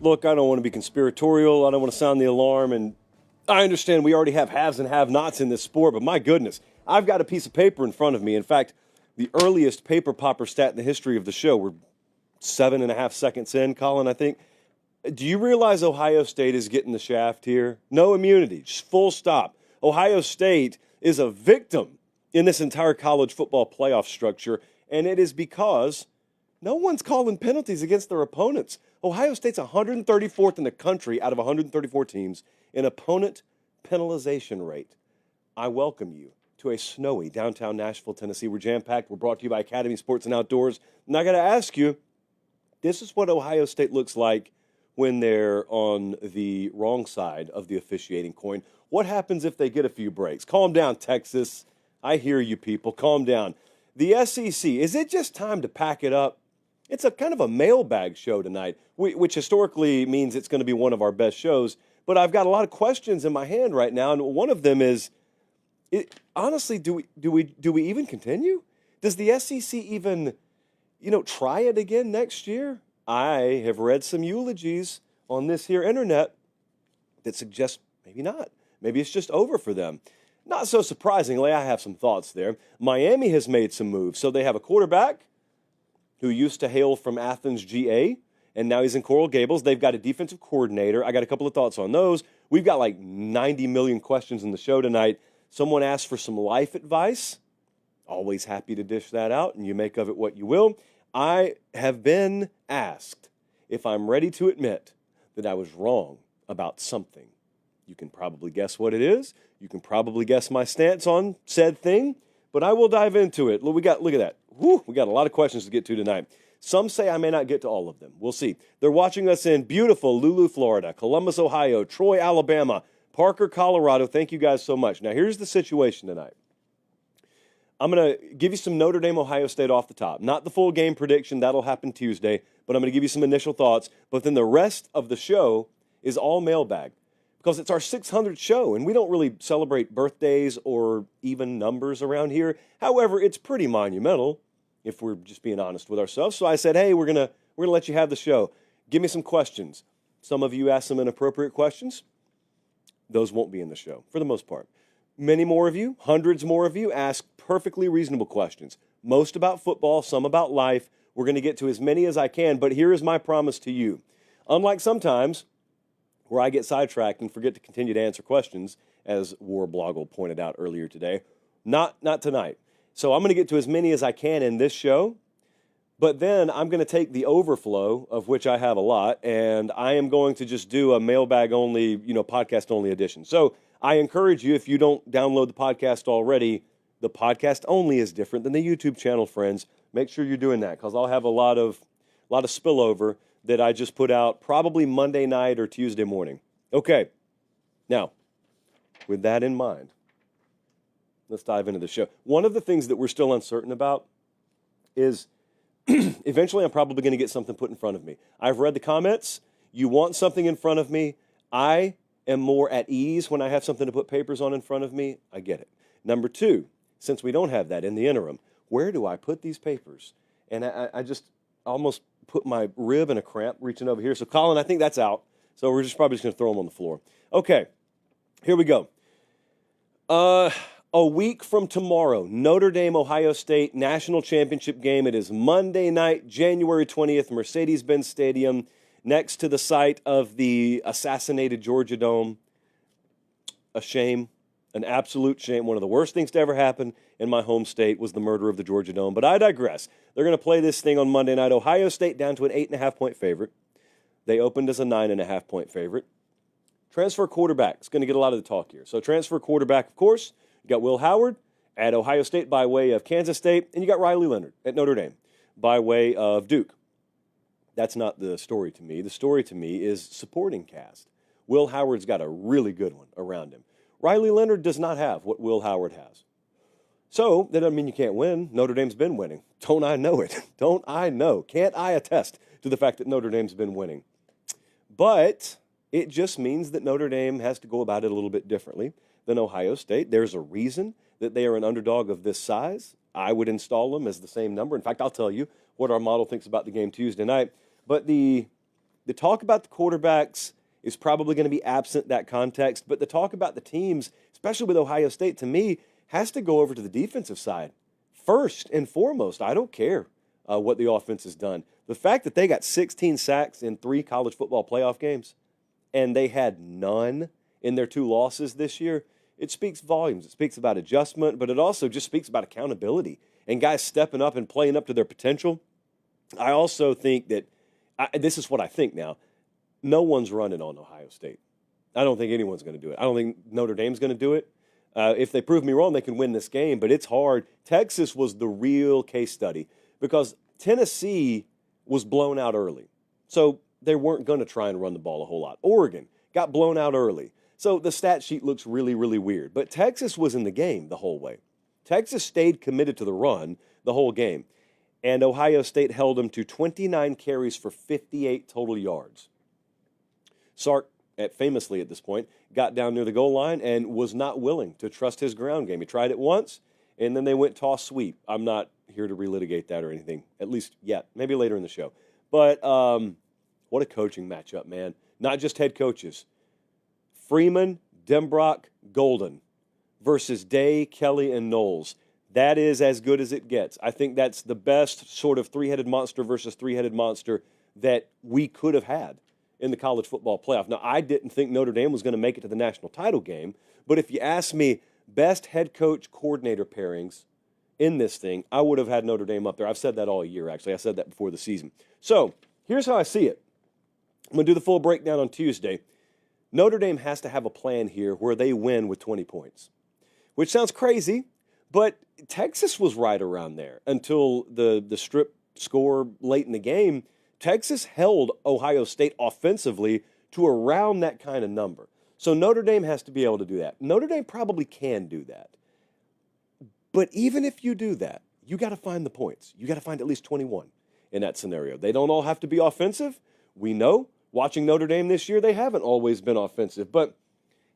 look, I don't want to be conspiratorial. I don't want to sound the alarm. And I understand we already have haves and have-nots in this sport, but my goodness, I've got a piece of paper in front of me. In fact, the earliest paper popper stat in the history of the show, we're 7.5 seconds in, Colin, I think. Do you realize Ohio State is getting the shaft here? No immunity, just full stop. Ohio State is a victim in this entire college football playoff structure, and it is because no one's calling penalties against their opponents. Ohio State's 134th in the country out of 134 teams in opponent penalization rate. I welcome you to a snowy downtown Nashville, Tennessee. We're jam-packed. We're brought to you by Academy Sports and Outdoors. And I got to ask you, this is what Ohio State looks like when they're on the wrong side of the officiating coin. What happens if they get a few breaks? Calm down, Texas. I hear you people. Calm down. The SEC, is it just time to pack it up? It's a kind of a mailbag show tonight, which historically means it's going to be one of our best shows. But I've got a lot of questions in my hand right now, and one of them is, honestly, do we even continue? Does the SEC even, try it again next year? I have read some eulogies on this here internet that suggest maybe not. Maybe it's just over for them. Not so surprisingly, I have some thoughts there. Miami has made some moves. So they have a quarterback who used to hail from Athens, GA, and now he's in Coral Gables. They've got a defensive coordinator. I got a couple of thoughts on those. We've got like 90 million questions in the show tonight. Someone asked for some life advice. Always happy to dish that out, and you make of it what you will. I have been asked if I'm ready to admit that I was wrong about something. You can probably guess what it is. You can probably guess my stance on said thing, but I will dive into it. Look at that. Whew, we got a lot of questions to get to tonight. Some say I may not get to all of them. We'll see. They're watching us in beautiful Lulu, Florida, Columbus, Ohio, Troy, Alabama, Parker, Colorado. Thank you guys so much. Now, here's the situation tonight. I'm going to give you some Notre Dame, Ohio State off the top. Not the full game prediction. That'll happen Tuesday. But I'm going to give you some initial thoughts. But then the rest of the show is all mailbag because it's our 600th show, and we don't really celebrate birthdays or even numbers around here. However, it's pretty monumental if we're just being honest with ourselves. So I said, hey, we're gonna let you have the show. Give me some questions. Some of you asked some inappropriate questions. Those won't be in the show for the most part. Many more of you, hundreds more of you, ask perfectly reasonable questions. Most about football, some about life. We're going to get to as many as I can, but here is my promise to you. Unlike sometimes where I get sidetracked and forget to continue to answer questions, as Warblogle pointed out earlier today, not tonight. So I'm going to get to as many as I can in this show, but then I'm going to take the overflow, of which I have a lot, and I am going to just do a mailbag-only, podcast-only edition. So I encourage you, if you don't download the podcast already, the podcast only is different than the YouTube channel, friends. Make sure you're doing that because I'll have a lot of spillover that I just put out probably Monday night or Tuesday morning. Okay, now, with that in mind, let's dive into the show. One of the things that we're still uncertain about is eventually I'm probably going to get something put in front of me. I've read the comments. You want something in front of me. I am more at ease when I have something to put papers on in front of me. I get it. Number two, since we don't have that in the interim, where do I put these papers? And I just almost put my rib in a cramp reaching over here. So, Colin, I think that's out. So we're probably just going to throw them on the floor. Okay, here we go. A week from tomorrow, Notre Dame, Ohio State, national championship game. It is Monday night, January 20th, Mercedes-Benz Stadium, next to the site of the assassinated Georgia Dome. A shame, an absolute shame. One of the worst things to ever happen in my home state was the murder of the Georgia Dome. But I digress. They're going to play this thing on Monday night. Ohio State down to an 8.5-point favorite. They opened as a 9.5-point favorite. Transfer quarterback is going to get a lot of the talk here. So transfer quarterback, of course. You got Will Howard at Ohio State by way of Kansas State, and you got Riley Leonard at Notre Dame by way of Duke. That's not the story to me. The story to me is supporting cast. Will Howard's got a really good one around him. Riley Leonard does not have what Will Howard has. So that doesn't mean you can't win. Notre Dame's been winning. Don't I know it? Don't I know? Can't I attest to the fact that Notre Dame's been winning? But it just means that Notre Dame has to go about it a little bit differently than Ohio State. There's a reason that they are an underdog of this size. I would install them as the same number. In fact, I'll tell you what our model thinks about the game Tuesday night. But the the talk about the quarterbacks is probably going to be absent that context, but the talk about the teams, especially with Ohio State, to me, has to go over to the defensive side. First and foremost, I don't care what the offense has done. The fact that they got 16 sacks in 3 college football playoff games and they had none in their 2 losses this year, it speaks volumes. It speaks about adjustment, but it also just speaks about accountability and guys stepping up and playing up to their potential. I also think that, this is what I think now, no one's running on Ohio State. I don't think anyone's going to do it. I don't think Notre Dame's going to do it. If they prove me wrong, they can win this game, but it's hard. Texas was the real case study because Tennessee was blown out early. So they weren't going to try and run the ball a whole lot. Oregon got blown out early. So the stat sheet looks really, really weird. But Texas was in the game the whole way. Texas stayed committed to the run the whole game. And Ohio State held them to 29 carries for 58 total yards. Sark, famously at this point, got down near the goal line and was not willing to trust his ground game. He tried it once, and then they went toss sweep. I'm not here to relitigate that or anything, at least yet. Maybe later in the show. But what a coaching matchup, man. Not just head coaches. Freeman, Denbrock, Golden versus Day, Kelly, and Knowles. That is as good as it gets. I think that's the best sort of three-headed monster versus three-headed monster that we could have had in the college football playoff. Now, I didn't think Notre Dame was going to make it to the national title game, but if you ask me best head coach coordinator pairings in this thing, I would have had Notre Dame up there. I've said that all year, actually. I said that before the season. So here's how I see it. I'm going to do the full breakdown on Tuesday. Notre Dame has to have a plan here where they win with 20 points, which sounds crazy, but Texas was right around there until the strip score late in the game. Texas held Ohio State offensively to around that kind of number. So Notre Dame has to be able to do that. Notre Dame probably can do that. But even if you do that, you got to find the points. You got to find at least 21 in that scenario. They don't all have to be offensive. We know, watching Notre Dame this year, they haven't always been offensive. But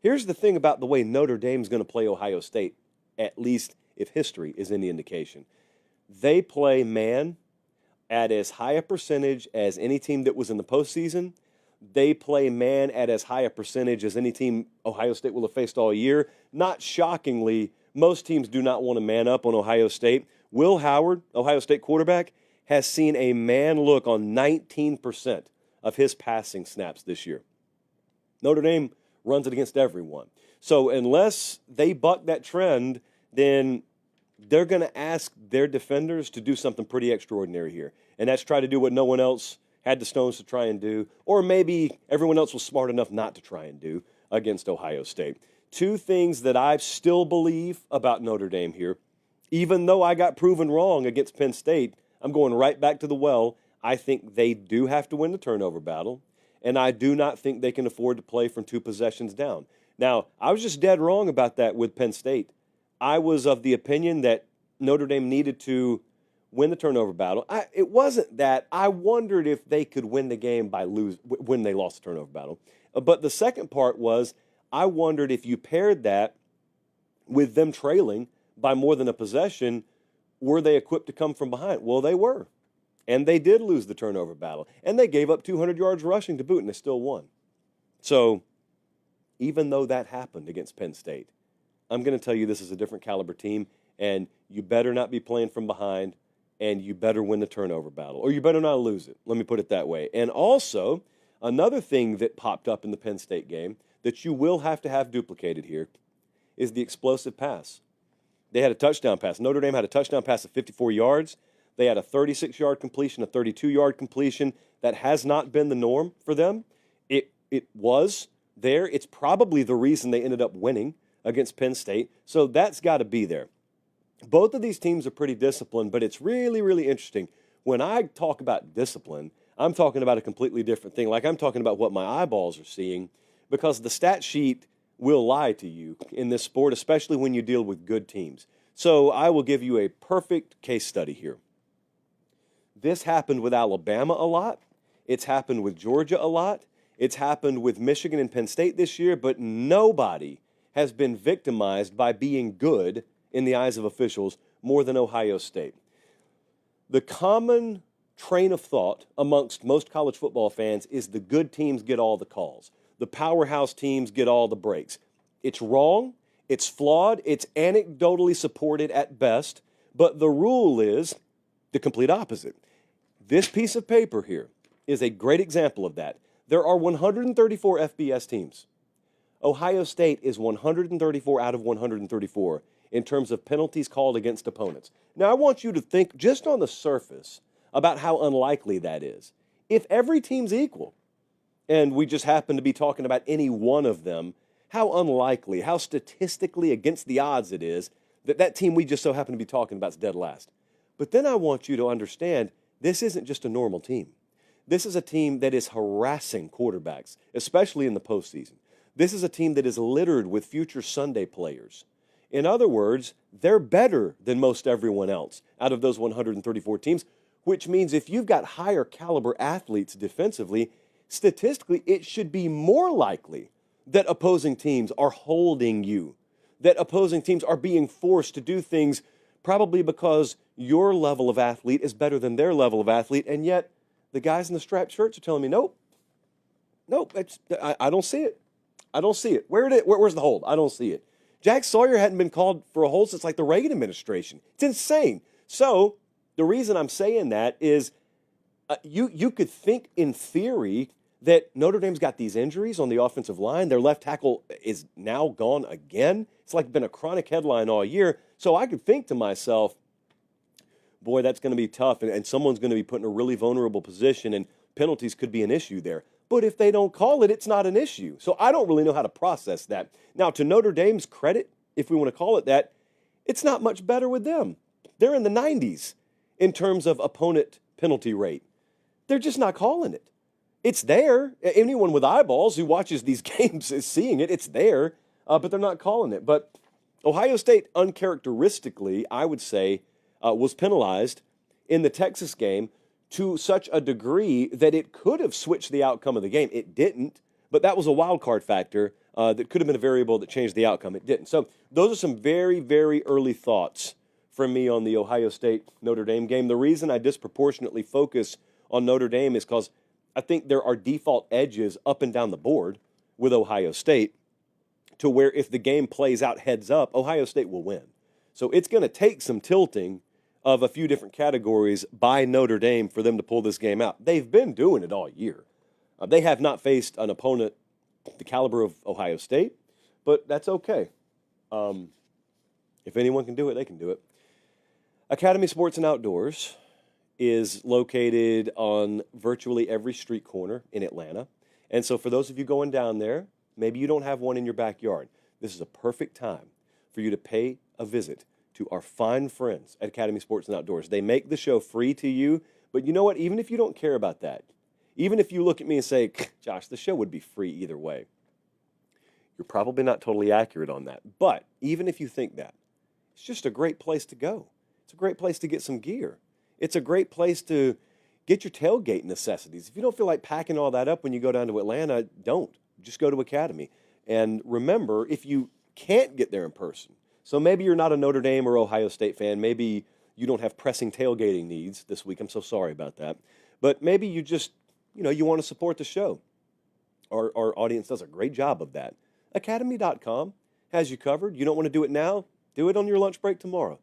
here's the thing about the way Notre Dame's going to play Ohio State, at least if history is any indication. They play man at as high a percentage as any team that was in the postseason. They play man at as high a percentage as any team Ohio State will have faced all year. Not shockingly, most teams do not want to man up on Ohio State. Will Howard, Ohio State quarterback, has seen a man look on 19% of his passing snaps this year. Notre Dame runs it against everyone. So unless they buck that trend, then they're going to ask their defenders to do something pretty extraordinary here. And that's try to do what no one else had the stones to try and do, or maybe everyone else was smart enough not to try and do against Ohio State. 2 things that I still believe about Notre Dame here. Even though I got proven wrong against Penn State, I'm going right back to the well. I think they do have to win the turnover battle, and I do not think they can afford to play from 2 possessions down. Now, I was just dead wrong about that with Penn State. I was of the opinion that Notre Dame needed to win the turnover battle. It wasn't that. I wondered if they could win the game when they lost the turnover battle. But the second part was I wondered if you paired that with them trailing by more than a possession, were they equipped to come from behind? Well, they were. And they did lose the turnover battle. And they gave up 200 yards rushing to boot, and they still won. So even though that happened against Penn State, I'm going to tell you this is a different caliber team, and you better not be playing from behind, and you better win the turnover battle, or you better not lose it. Let me put it that way. And also, another thing that popped up in the Penn State game that you will have to have duplicated here is the explosive pass. They had a touchdown pass. Notre Dame had a touchdown pass of 54 yards. They had a 36-yard completion, a 32-yard completion. That has not been the norm for them. It was there. It's probably the reason they ended up winning against Penn State. So that's got to be there. Both of these teams are pretty disciplined, but it's really, really interesting. When I talk about discipline, I'm talking about a completely different thing. Like I'm talking about what my eyeballs are seeing, because the stat sheet will lie to you in this sport, especially when you deal with good teams. So I will give you a perfect case study here. This happened with Alabama a lot. It's happened with Georgia a lot. It's happened with Michigan and Penn State this year, but nobody has been victimized by being good in the eyes of officials more than Ohio State. The common train of thought amongst most college football fans is the good teams get all the calls. The powerhouse teams get all the breaks. It's wrong. It's flawed. It's anecdotally supported at best. But the rule is the complete opposite. This piece of paper here is a great example of that. There are 134 FBS teams. Ohio State is 134 out of 134 in terms of penalties called against opponents. Now, I want you to think just on the surface about how unlikely that is. If every team's equal, and we just happen to be talking about any one of them, how unlikely, how statistically against the odds it is that that team we just so happen to be talking about is dead last. But then I want you to understand this isn't just a normal team. This is a team that is harassing quarterbacks, especially in the postseason. This is a team that is littered with future Sunday players. In other words, they're better than most everyone else out of those 134 teams, which means if you've got higher caliber athletes defensively, statistically, it should be more likely that opposing teams are holding you, that opposing teams are being forced to do things probably because your level of athlete is better than their level of athlete, and yet the guys in the striped shirts are telling me, nope, I don't see it. I don't see it. Where's the hold? I don't see it. Jack Sawyer hadn't been called for a hold since like the Reagan administration. It's insane. So the reason I'm saying that is you could think in theory that Notre Dame's got these injuries on the offensive line. Their left tackle is now gone again. It's like been a chronic headline all year. So I could think to myself, boy, that's going to be tough, and someone's going to be put in a really vulnerable position, and penalties could be an issue there. But if they don't call it, it's not an issue. So I don't really know how to process that. Now, to Notre Dame's credit, if we want to call it that, it's not much better with them. They're in the 90s in terms of opponent penalty rate. They're just not calling it. It's there. Anyone with eyeballs who watches these games is seeing it. It's there, but they're not calling it. But Ohio State, uncharacteristically, I would say, was penalized in the Texas game to such a degree that it could have switched the outcome of the game. It didn't, but that was a wild card factor that could have been a variable that changed the outcome. It didn't. So those are some very, very early thoughts from me on the Ohio State-Notre Dame game. The reason I disproportionately focus on Notre Dame is because I think there are default edges up and down the board with Ohio State to where if the game plays out heads up, Ohio State will win. So it's going to take some tilting of a few different categories by Notre Dame for them to pull this game out. They've been doing it all year. They have not faced an opponent the caliber of Ohio State, but that's okay. If anyone can do it, they can do it. Academy Sports and Outdoors is located on virtually every street corner in Atlanta. And so for those of you going down there, maybe you don't have one in your backyard. This is a perfect time for you to pay a visit to our fine friends at Academy Sports and Outdoors. They make the show free to you, but you know what? Even if you don't care about that, even if you look at me and say, Josh, the show would be free either way, you're probably not totally accurate on that. But even if you think that, it's just a great place to go. It's a great place to get some gear. It's a great place to get your tailgate necessities. If you don't feel like packing all that up when you go down to Atlanta, don't. Just go to Academy. And remember, if you can't get there in person, so maybe you're not a Notre Dame or Ohio State fan, maybe you don't have pressing tailgating needs this week. I'm so sorry about that. But maybe you just, you want to support the show. Our audience does a great job of that. Academy.com has you covered. You don't want to do it now? Do it on your lunch break tomorrow.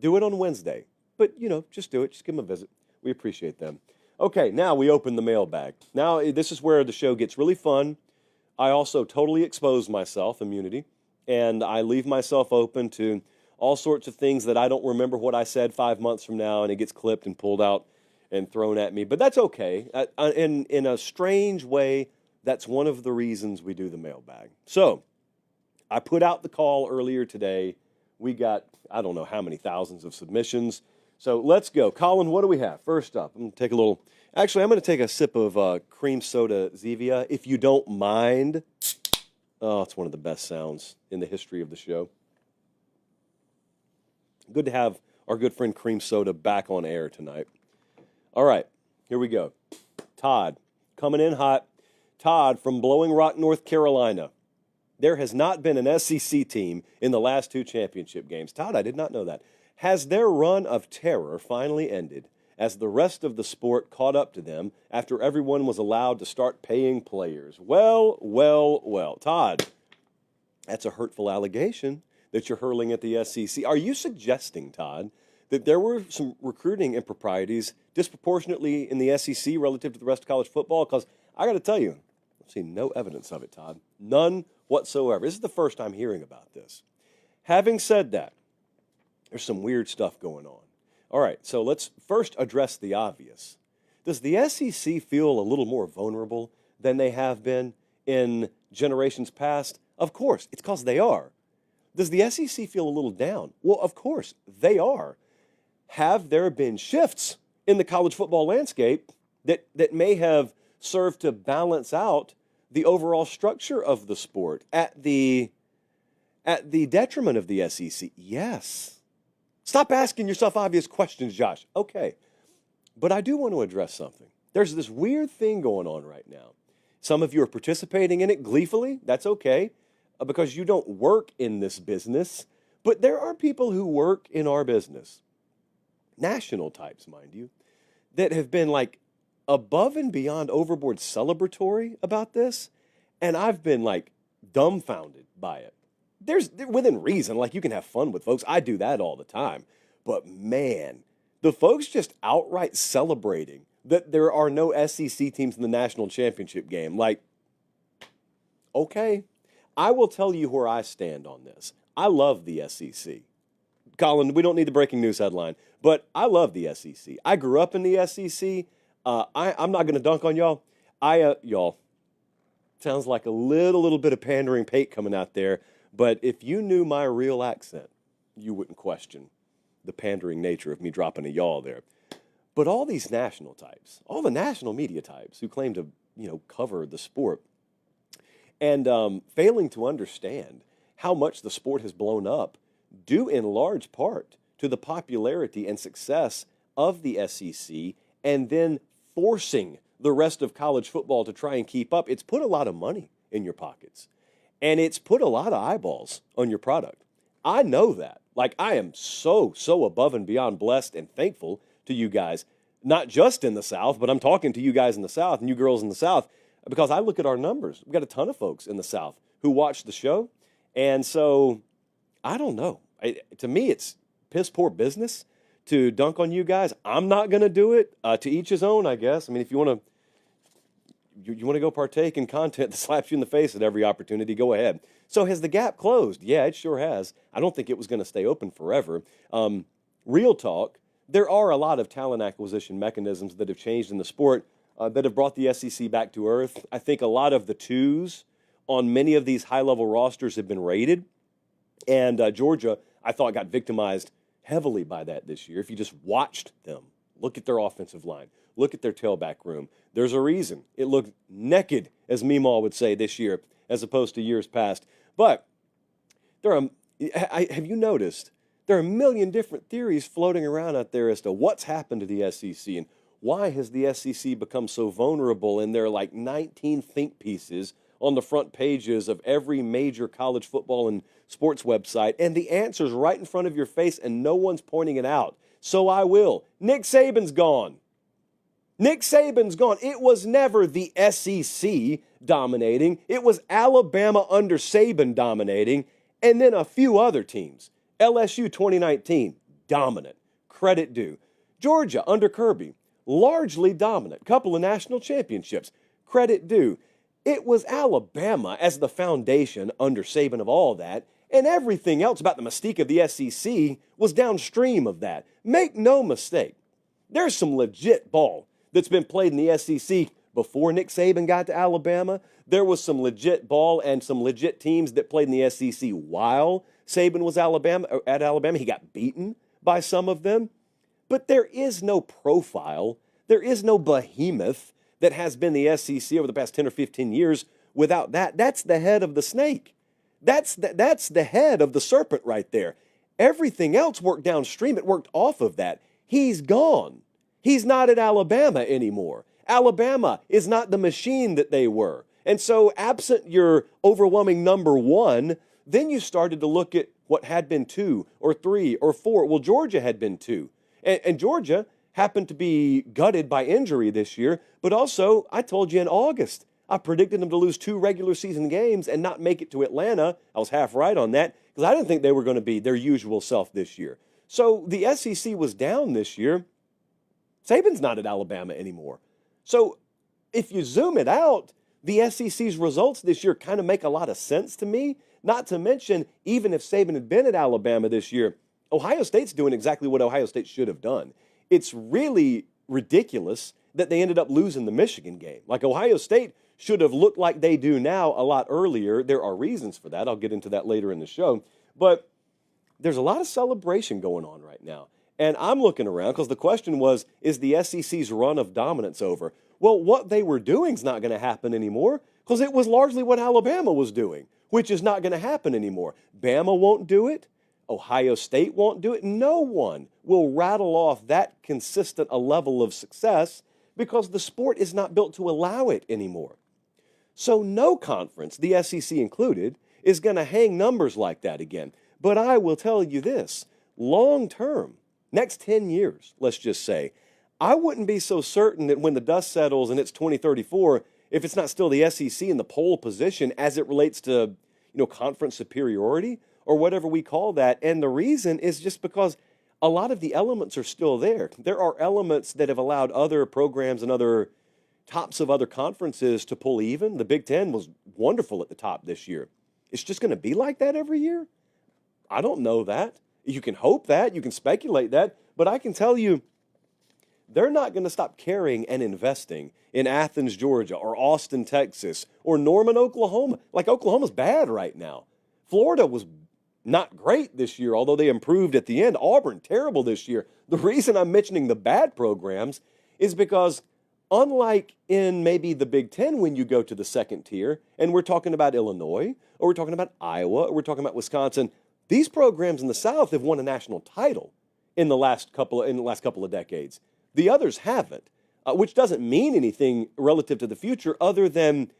Do it on Wednesday. But, just do it. Just give them a visit. We appreciate them. Okay, now we open the mailbag. Now, this is where the show gets really fun. I also totally expose myself, immunity, and I leave myself open to all sorts of things that I don't remember what I said 5 months from now, and it gets clipped and pulled out and thrown at me. But that's okay. In a strange way, that's one of the reasons we do the mailbag. So I put out the call earlier today. We got, I don't know how many thousands of submissions. So let's go. Colin, what do we have? First up, I'm going to take I'm going to take a sip of cream soda Zevia, if you don't mind. Oh, it's one of the best sounds in the history of the show. Good to have our good friend Cream Soda back on air tonight. All right, here we go. Todd, coming in hot. Todd from Blowing Rock, North Carolina. There has not been an SEC team in the last two championship games. Todd, I did not know that. Has their run of terror finally ended? as the rest of the sport caught up to them after everyone was allowed to start paying players. Well, well, well. Todd, that's a hurtful allegation that you're hurling at the SEC. Are you suggesting, Todd, that there were some recruiting improprieties disproportionately in the SEC relative to the rest of college football? Because I got to tell you, I've seen no evidence of it, Todd. None whatsoever. This is the first time hearing about this. Having said that, there's some weird stuff going on. All right, so let's first address the obvious. Does the SEC feel a little more vulnerable than they have been in generations past? Of course, it's because they are. Does the SEC feel a little down? Well, of course, they are. Have there been shifts in the college football landscape that may have served to balance out the overall structure of the sport at the detriment of the SEC? Yes. Stop asking yourself obvious questions, Josh. Okay. But I do want to address something. There's this weird thing going on right now. Some of you are participating in it gleefully. That's okay, because you don't work in this business. But there are people who work in our business, national types, mind you, that have been like above and beyond overboard celebratory about this. And I've been like dumbfounded by it. There's within reason, like you can have fun with folks. I do that all the time. But man, the folks just outright celebrating that there are no SEC teams in the national championship game. Like, okay, I will tell you where I stand on this. I love the SEC. Colin, we don't need the breaking news headline, but I love the SEC. I grew up in the SEC. I'm not going to dunk on y'all. Y'all, sounds like a little bit of pandering Pate coming out there. But if you knew my real accent, you wouldn't question the pandering nature of me dropping a y'all there. But all these national types, all the national media types who claim to, cover the sport and failing to understand how much the sport has blown up due in large part to the popularity and success of the SEC and then forcing the rest of college football to try and keep up. It's put a lot of money in your pockets. And it's put a lot of eyeballs on your product. I know that. Like, I am so above and beyond blessed and thankful to you guys, not just in the South, but I'm talking to you guys in the South and you girls in the South, because I look at our numbers. We've got a ton of folks in the South who watch the show. And so, I don't know. To me, it's piss poor business to dunk on you guys. I'm not going to do it. To each his own, I guess. I mean, if you want to go partake in content that slaps you in the face at every opportunity, go ahead. So has the gap closed? Yeah, it sure has. I don't think it was going to stay open forever. Real talk, there are a lot of talent acquisition mechanisms that have changed in the sport that have brought the SEC back to earth. I think a lot of the twos on many of these high-level rosters have been raided. And Georgia, I thought, got victimized heavily by that this year. If you just watched them, look at their offensive line, look at their tailback room. There's a reason it looked naked, as Meemaw would say, this year, as opposed to years past. But have you noticed there are a million different theories floating around out there as to what's happened to the SEC and why has the SEC become so vulnerable, and there are like 19 think pieces on the front pages of every major college football and sports website, and the answer's right in front of your face and no one's pointing it out. So I will. Nick Saban's gone. Nick Saban's gone. It was never the SEC dominating. It was Alabama under Saban dominating, and then a few other teams. LSU 2019, dominant. Credit due. Georgia under Kirby, largely dominant. Couple of national championships. Credit due. It was Alabama as the foundation under Saban of all that, and everything else about the mystique of the SEC was downstream of that. Make no mistake. There's some legit ball that's been played in the SEC before Nick Saban got to Alabama. There was some legit ball and some legit teams that played in the SEC while Saban was at Alabama. He got beaten by some of them. But there is no profile. There is no behemoth that has been the SEC over the past 10 or 15 years without that. That's the head of the snake. That's the head of the serpent right there. Everything else worked downstream. It worked off of that. He's gone. He's not at Alabama anymore. Alabama is not the machine that they were. And so absent your overwhelming number one, then you started to look at what had been 2 or 3 or 4. Well, Georgia had been 2. And Georgia happened to be gutted by injury this year, but also I told you in August, I predicted them to lose 2 regular season games and not make it to Atlanta. I was half right on that because I didn't think they were going to be their usual self this year. So the SEC was down this year. Saban's not at Alabama anymore. So if you zoom it out, the SEC's results this year kind of make a lot of sense to me. Not to mention, even if Saban had been at Alabama this year, Ohio State's doing exactly what Ohio State should have done. It's really ridiculous that they ended up losing the Michigan game. Like, Ohio State should have looked like they do now a lot earlier. There are reasons for that. I'll get into that later in the show. But there's a lot of celebration going on right now. And I'm looking around because the question was, is the SEC's run of dominance over? Well, what they were doing is not going to happen anymore because it was largely what Alabama was doing, which is not going to happen anymore. Bama won't do it. Ohio State won't do it. No one will rattle off that consistent a level of success because the sport is not built to allow it anymore. So no conference, the SEC included, is going to hang numbers like that again. But I will tell you this, long term, next 10 years, let's just say, I wouldn't be so certain that when the dust settles and it's 2034, if it's not still the SEC in the pole position as it relates to, conference superiority or whatever we call that. And the reason is just because a lot of the elements are still there. There are elements that have allowed other programs and other tops of other conferences to pull even. The Big Ten was wonderful at the top this year. It's just going to be like that every year? I don't know that. You can hope that, you can speculate that, but I can tell you they're not going to stop caring and investing in Athens, Georgia, or Austin, Texas, or Norman, Oklahoma. Like, Oklahoma's bad right now. Florida was not great this year, although they improved at the end. Auburn, terrible this year. The reason I'm mentioning the bad programs is because unlike in maybe the Big Ten when you go to the second tier, and we're talking about Illinois, or we're talking about Iowa, or we're talking about Wisconsin, these programs in the South have won a national title in the last couple of decades. The others haven't, which doesn't mean anything relative to the future other than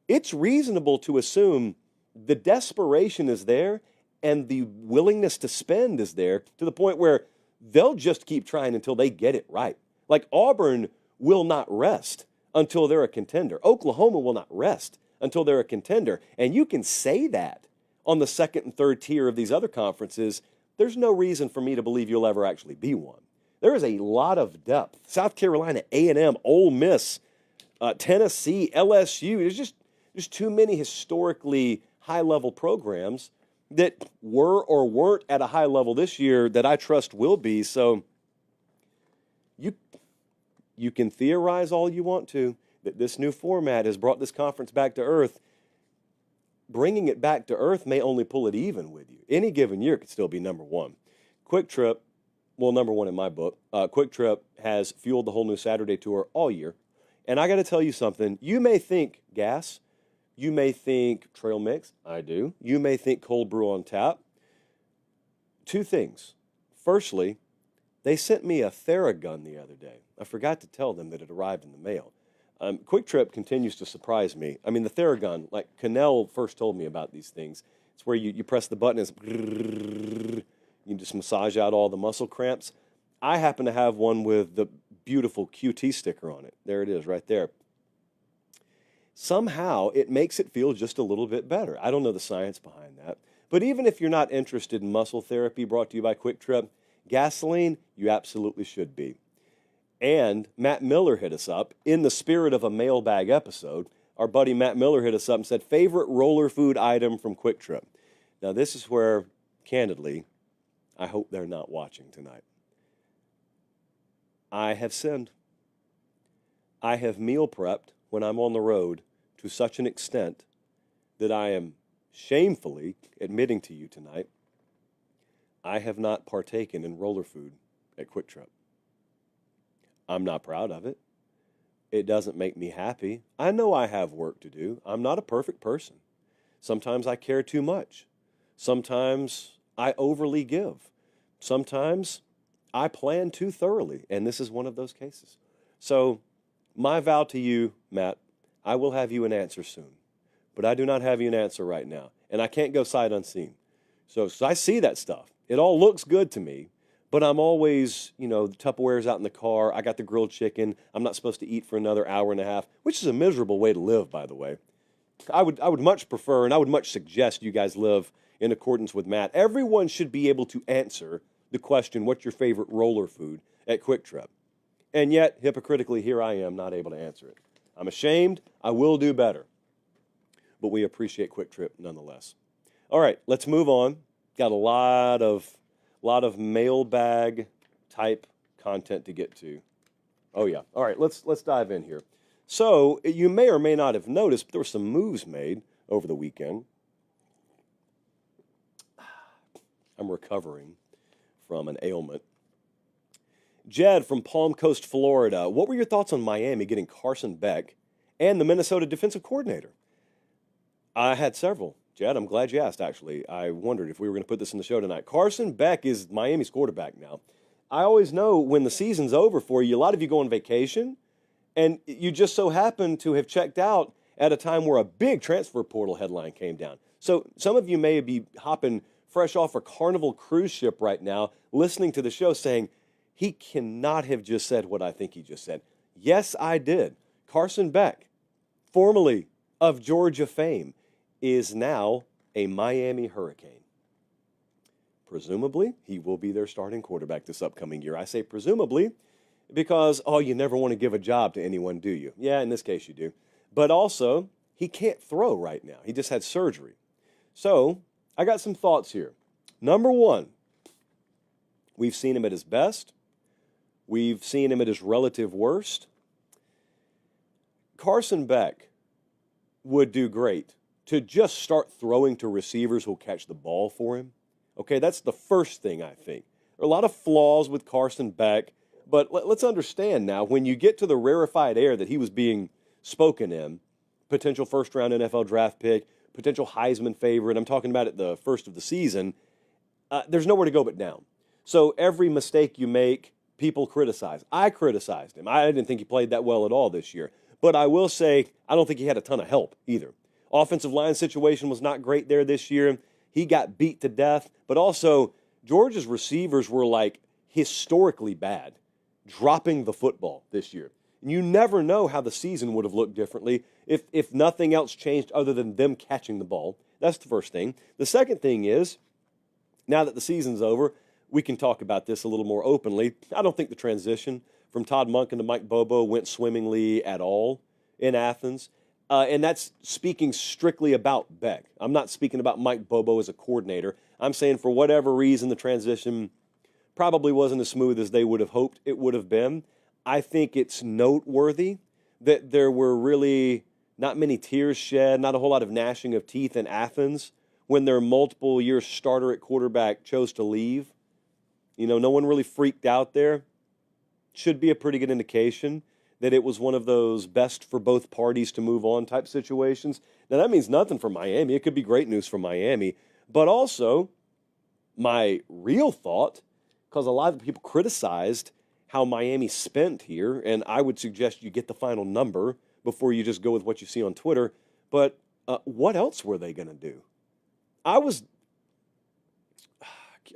it's reasonable to assume the desperation is there and the willingness to spend is there to the point where they'll just keep trying until they get it right. Like, Auburn will not rest until they're a contender. Oklahoma will not rest until they're a contender. And you can say that on the second and third tier of these other conferences. There's no reason for me to believe you'll ever actually be one. There is a lot of depth. South Carolina, A&M, Ole Miss, Tennessee, LSU. There's too many historically high-level programs that were or weren't at a high level this year that I trust will be. So you can theorize all you want to that this new format has brought this conference back to earth. Bringing it back to earth may only pull it even with you. Any given year could still be number one. Quick Trip, well, number one in my book. Quick Trip has fueled the whole new Saturday tour all year. And I got to tell you something. You may think gas. You may think trail mix. I do. You may think cold brew on tap. Two things. Firstly, they sent me a Theragun the other day. I forgot to tell them that it arrived in the mail. Quick Trip continues to surprise me. I mean, the Theragun, like Cannell first told me about these things. It's where you press the button, and you just massage out all the muscle cramps. I happen to have one with the beautiful QT sticker on it. There it is right there. Somehow, it makes it feel just a little bit better. I don't know the science behind that. But even if you're not interested in muscle therapy brought to you by Quick Trip, gasoline, you absolutely should be. And Matt Miller hit us up in the spirit of a mailbag episode. Our buddy Matt Miller hit us up and said, favorite roller food item from Quick Trip. Now, this is where, candidly, I hope they're not watching tonight. I have sinned. I have meal prepped when I'm on the road to such an extent that I am shamefully admitting to you tonight, I have not partaken in roller food at Quick Trip. I'm not proud of it. It doesn't make me happy. I know I have work to do. I'm not a perfect person. Sometimes I care too much. Sometimes I overly give. Sometimes I plan too thoroughly, and this is one of those cases. So my vow to you, Matt, I will have you an answer soon, but I do not have you an answer right now, and I can't go sight unseen. So I see that stuff. It all looks good to me, But I'm always, the Tupperware's out in the car. I got the grilled chicken. I'm not supposed to eat for another hour and a half, which is a miserable way to live, by the way. I would much prefer, and I would much suggest you guys live in accordance with Matt. Everyone should be able to answer the question, what's your favorite roller food at Quick Trip? And yet, hypocritically, here I am not able to answer it. I'm ashamed. I will do better. But we appreciate Quick Trip nonetheless. All right, let's move on. Got a lot of mailbag type content to get to. Oh yeah. All right, let's dive in here. So you may or may not have noticed, but there were some moves made over the weekend. I'm recovering from an ailment. Jed from Palm Coast, Florida. What were your thoughts on Miami getting Carson Beck and the Minnesota defensive coordinator? I had several. Jed, I'm glad you asked, actually. I wondered if we were going to put this in the show tonight. Carson Beck is Miami's quarterback now. I always know when the season's over for you, a lot of you go on vacation, and you just so happen to have checked out at a time where a big transfer portal headline came down. So some of you may be hopping fresh off a Carnival cruise ship right now, listening to the show saying, he cannot have just said what I think he just said. Yes, I did. Carson Beck, formerly of Georgia fame, is now a Miami Hurricane. Presumably, he will be their starting quarterback this upcoming year. I say presumably because, you never want to give a job to anyone, do you? Yeah, in this case you do. But also, he can't throw right now. He just had surgery. So, I got some thoughts here. Number one, we've seen him at his best. We've seen him at his relative worst. Carson Beck would do great to just start throwing to receivers who'll catch the ball for him. Okay, that's the first thing I think. There are a lot of flaws with Carson Beck, but let's understand now, when you get to the rarefied air that he was being spoken in, potential first-round NFL draft pick, potential Heisman favorite, I'm talking about at the first of the season, there's nowhere to go but down. So every mistake you make, people criticize. I criticized him. I didn't think he played that well at all this year. But I will say, I don't think he had a ton of help either. Offensive line situation was not great there this year. He got beat to death. But also, Georgia's receivers were like historically bad, dropping the football this year. And you never know how the season would have looked differently if nothing else changed other than them catching the ball. That's the first thing. The second thing is, now that the season's over, we can talk about this a little more openly. I don't think the transition from Todd Monken to Mike Bobo went swimmingly at all in Athens. And that's speaking strictly about Beck. I'm not speaking about Mike Bobo as a coordinator. I'm saying for whatever reason, the transition probably wasn't as smooth as they would have hoped it would have been. I think it's noteworthy that there were really not many tears shed, not a whole lot of gnashing of teeth in Athens when their multiple-year starter at quarterback chose to leave. No one really freaked out there. Should be a pretty good indication that it was one of those best for both parties to move on type situations. Now, that means nothing for Miami. It could be great news for Miami. But also, my real thought, because a lot of people criticized how Miami spent here, and I would suggest you get the final number before you just go with what you see on Twitter. But what else were they going to do? I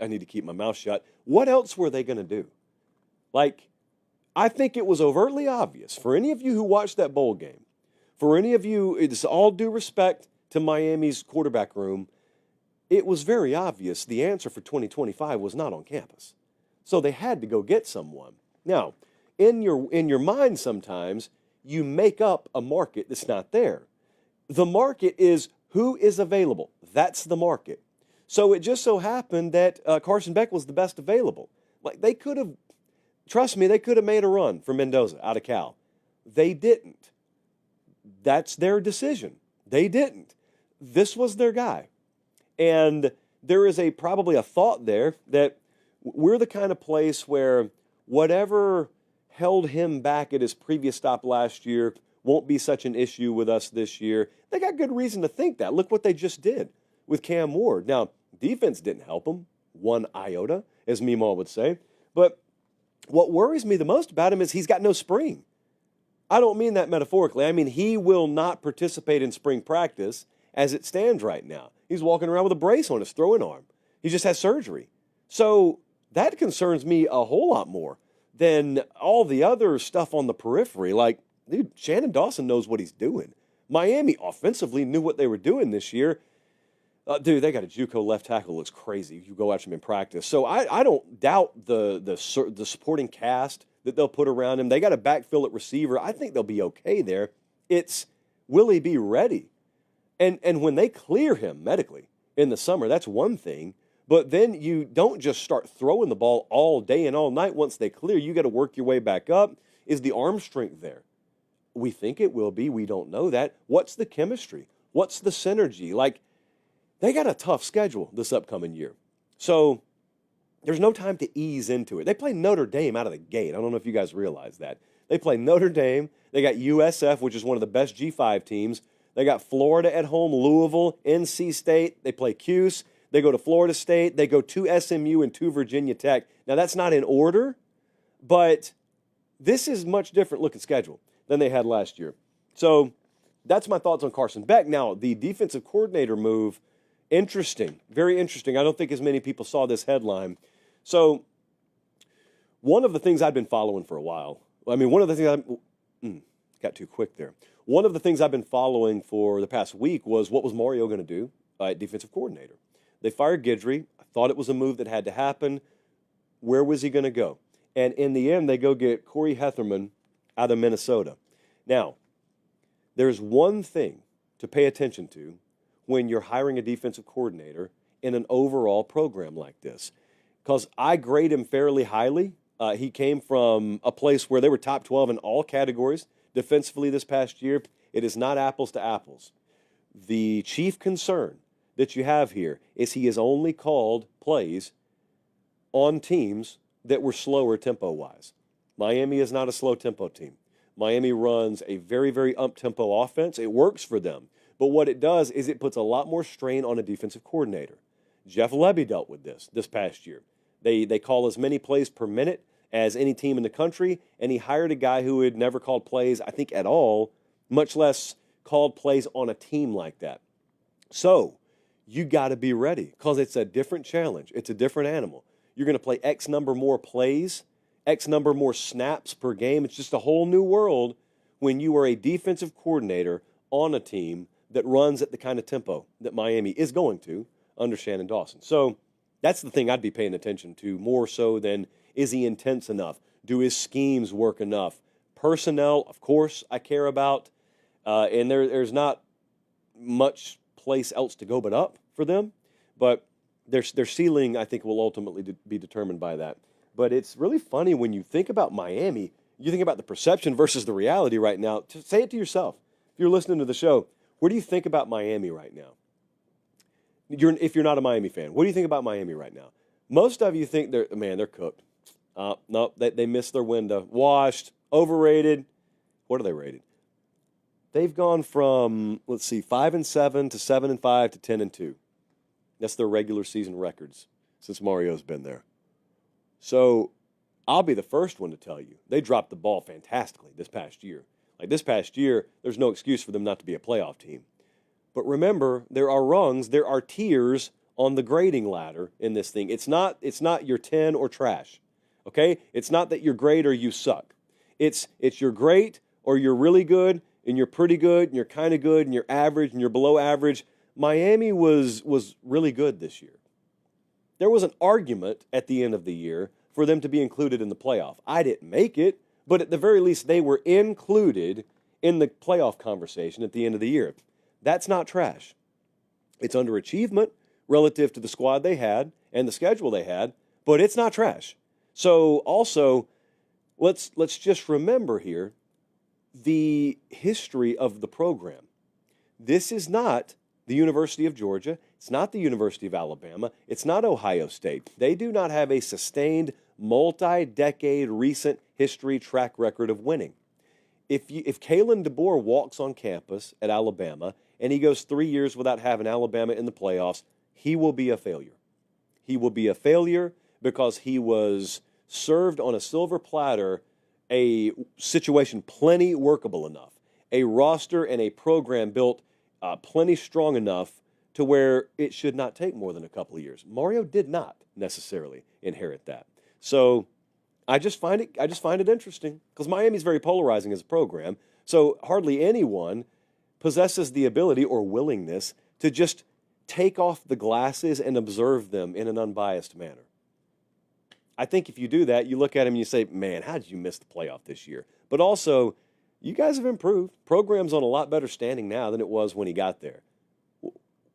need to keep my mouth shut. What else were they going to do? I think it was overtly obvious for any of you who watched that bowl game, for any of you, it's all due respect to Miami's quarterback room, it was very obvious the answer for 2025 was not on campus. So they had to go get someone. Now, in your mind sometimes, you make up a market that's not there. The market is who is available. That's the market. So it just so happened that Carson Beck was the best available. They could have, trust me, they could have made a run for Mendoza out of Cal. They didn't. That's their decision. They didn't. This was their guy. And there is probably a thought there that we're the kind of place where whatever held him back at his previous stop last year won't be such an issue with us this year. They got good reason to think that. Look what they just did with Cam Ward. Now, defense didn't help him, one iota, as Meemaw would say. But what worries me the most about him is he's got no spring. I don't mean that metaphorically. I mean he will not participate in spring practice as it stands right now. He's walking around with a brace on his throwing arm. He just has surgery. So that concerns me a whole lot more than all the other stuff on the periphery. Like, dude, Shannon Dawson knows what he's doing. Miami offensively knew what they were doing this year. Dude, they got a JUCO left tackle. Looks crazy. You go watch him in practice. So I don't doubt the supporting cast that they'll put around him. They got a backfill at receiver. I think they'll be okay there. It's, will he be ready? And when they clear him medically in the summer, that's one thing. But then you don't just start throwing the ball all day and all night. Once they clear, you got to work your way back up. Is the arm strength there? We think it will be. We don't know that. What's the chemistry? What's the synergy? Like, they got a tough schedule this upcoming year. So there's no time to ease into it. They play Notre Dame out of the gate. I don't know if you guys realize that. They play Notre Dame. They got USF, which is one of the best G5 teams. They got Florida at home, Louisville, NC State. They play Cuse. They go to Florida State. They go to SMU and to Virginia Tech. Now, that's not in order, but this is much different looking schedule than they had last year. So that's my thoughts on Carson Beck. Now, the defensive coordinator move, interesting, very interesting. I don't think as many people saw this headline. So one of the things I've been following for a while, one of the things got too quick there. One of the things I've been following for the past week was what was Mario going to do at defensive coordinator. They fired Guidry. I thought it was a move that had to happen. Where was he going to go? And in the end, they go get Corey Hetherman out of Minnesota. Now, there's one thing to pay attention to when you're hiring a defensive coordinator in an overall program like this, because I grade him fairly highly. He came from a place where they were top 12 in all categories defensively this past year. It is not apples to apples. The chief concern that you have here is he has only called plays on teams that were slower tempo-wise. Miami is not a slow tempo team. Miami runs a very, very up-tempo offense. It works for them. But what it does is it puts a lot more strain on a defensive coordinator. Jeff Levy dealt with this past year. They call as many plays per minute as any team in the country, and he hired a guy who had never called plays, I think, at all, much less called plays on a team like that. So you got to be ready because it's a different challenge. It's a different animal. You're going to play X number more plays, X number more snaps per game. It's just a whole new world when you are a defensive coordinator on a team that runs at the kind of tempo that Miami is going to under Shannon Dawson. So that's the thing I'd be paying attention to more so than, is he intense enough? Do his schemes work enough? Personnel, of course, I care about. And there's not much place else to go but up for them. But their ceiling, I think, will ultimately be determined by that. But it's really funny when you think about Miami, you think about the perception versus the reality right now. Say it to yourself. If you're listening to the show, what do you think about Miami right now? If you're not a Miami fan, what do you think about Miami right now? Most of you think they're cooked. No, they missed their window. Washed, overrated. What are they rated? They've gone from, 5-7 to 7-5 to 10-2. That's their regular season records since Mario's been there. So I'll be the first one to tell you, they dropped the ball fantastically this past year. Like this past year, there's no excuse for them not to be a playoff team. But remember, there are rungs, there are tiers on the grading ladder in this thing. It's not you're 10 or trash, okay? It's not that you're great or you suck. It's you're great or you're really good and you're pretty good and you're kind of good and you're average and you're below average. Miami was really good this year. There was an argument at the end of the year for them to be included in the playoff. I didn't make it, but at the very least, they were included in the playoff conversation at the end of the year. That's not trash. It's underachievement relative to the squad they had and the schedule they had, but it's not trash. So also, let's just remember here the history of the program. This is not the University of Georgia. It's not the University of Alabama. It's not Ohio State. They do not have a sustained, multi-decade recent history track record of winning. If Kalen DeBoer walks on campus at Alabama and he goes 3 years without having Alabama in the playoffs, he will be a failure. He will be a failure because he was served on a silver platter a situation plenty workable enough, a roster and a program built plenty strong enough to where it should not take more than a couple of years. Mario did not necessarily inherit that. So I just find it interesting because Miami's very polarizing as a program. So hardly anyone possesses the ability or willingness to just take off the glasses and observe them in an unbiased manner. I think if you do that, you look at him and you say, man, how did you miss the playoff this year? But also, you guys have improved. Program's on a lot better standing now than it was when he got there.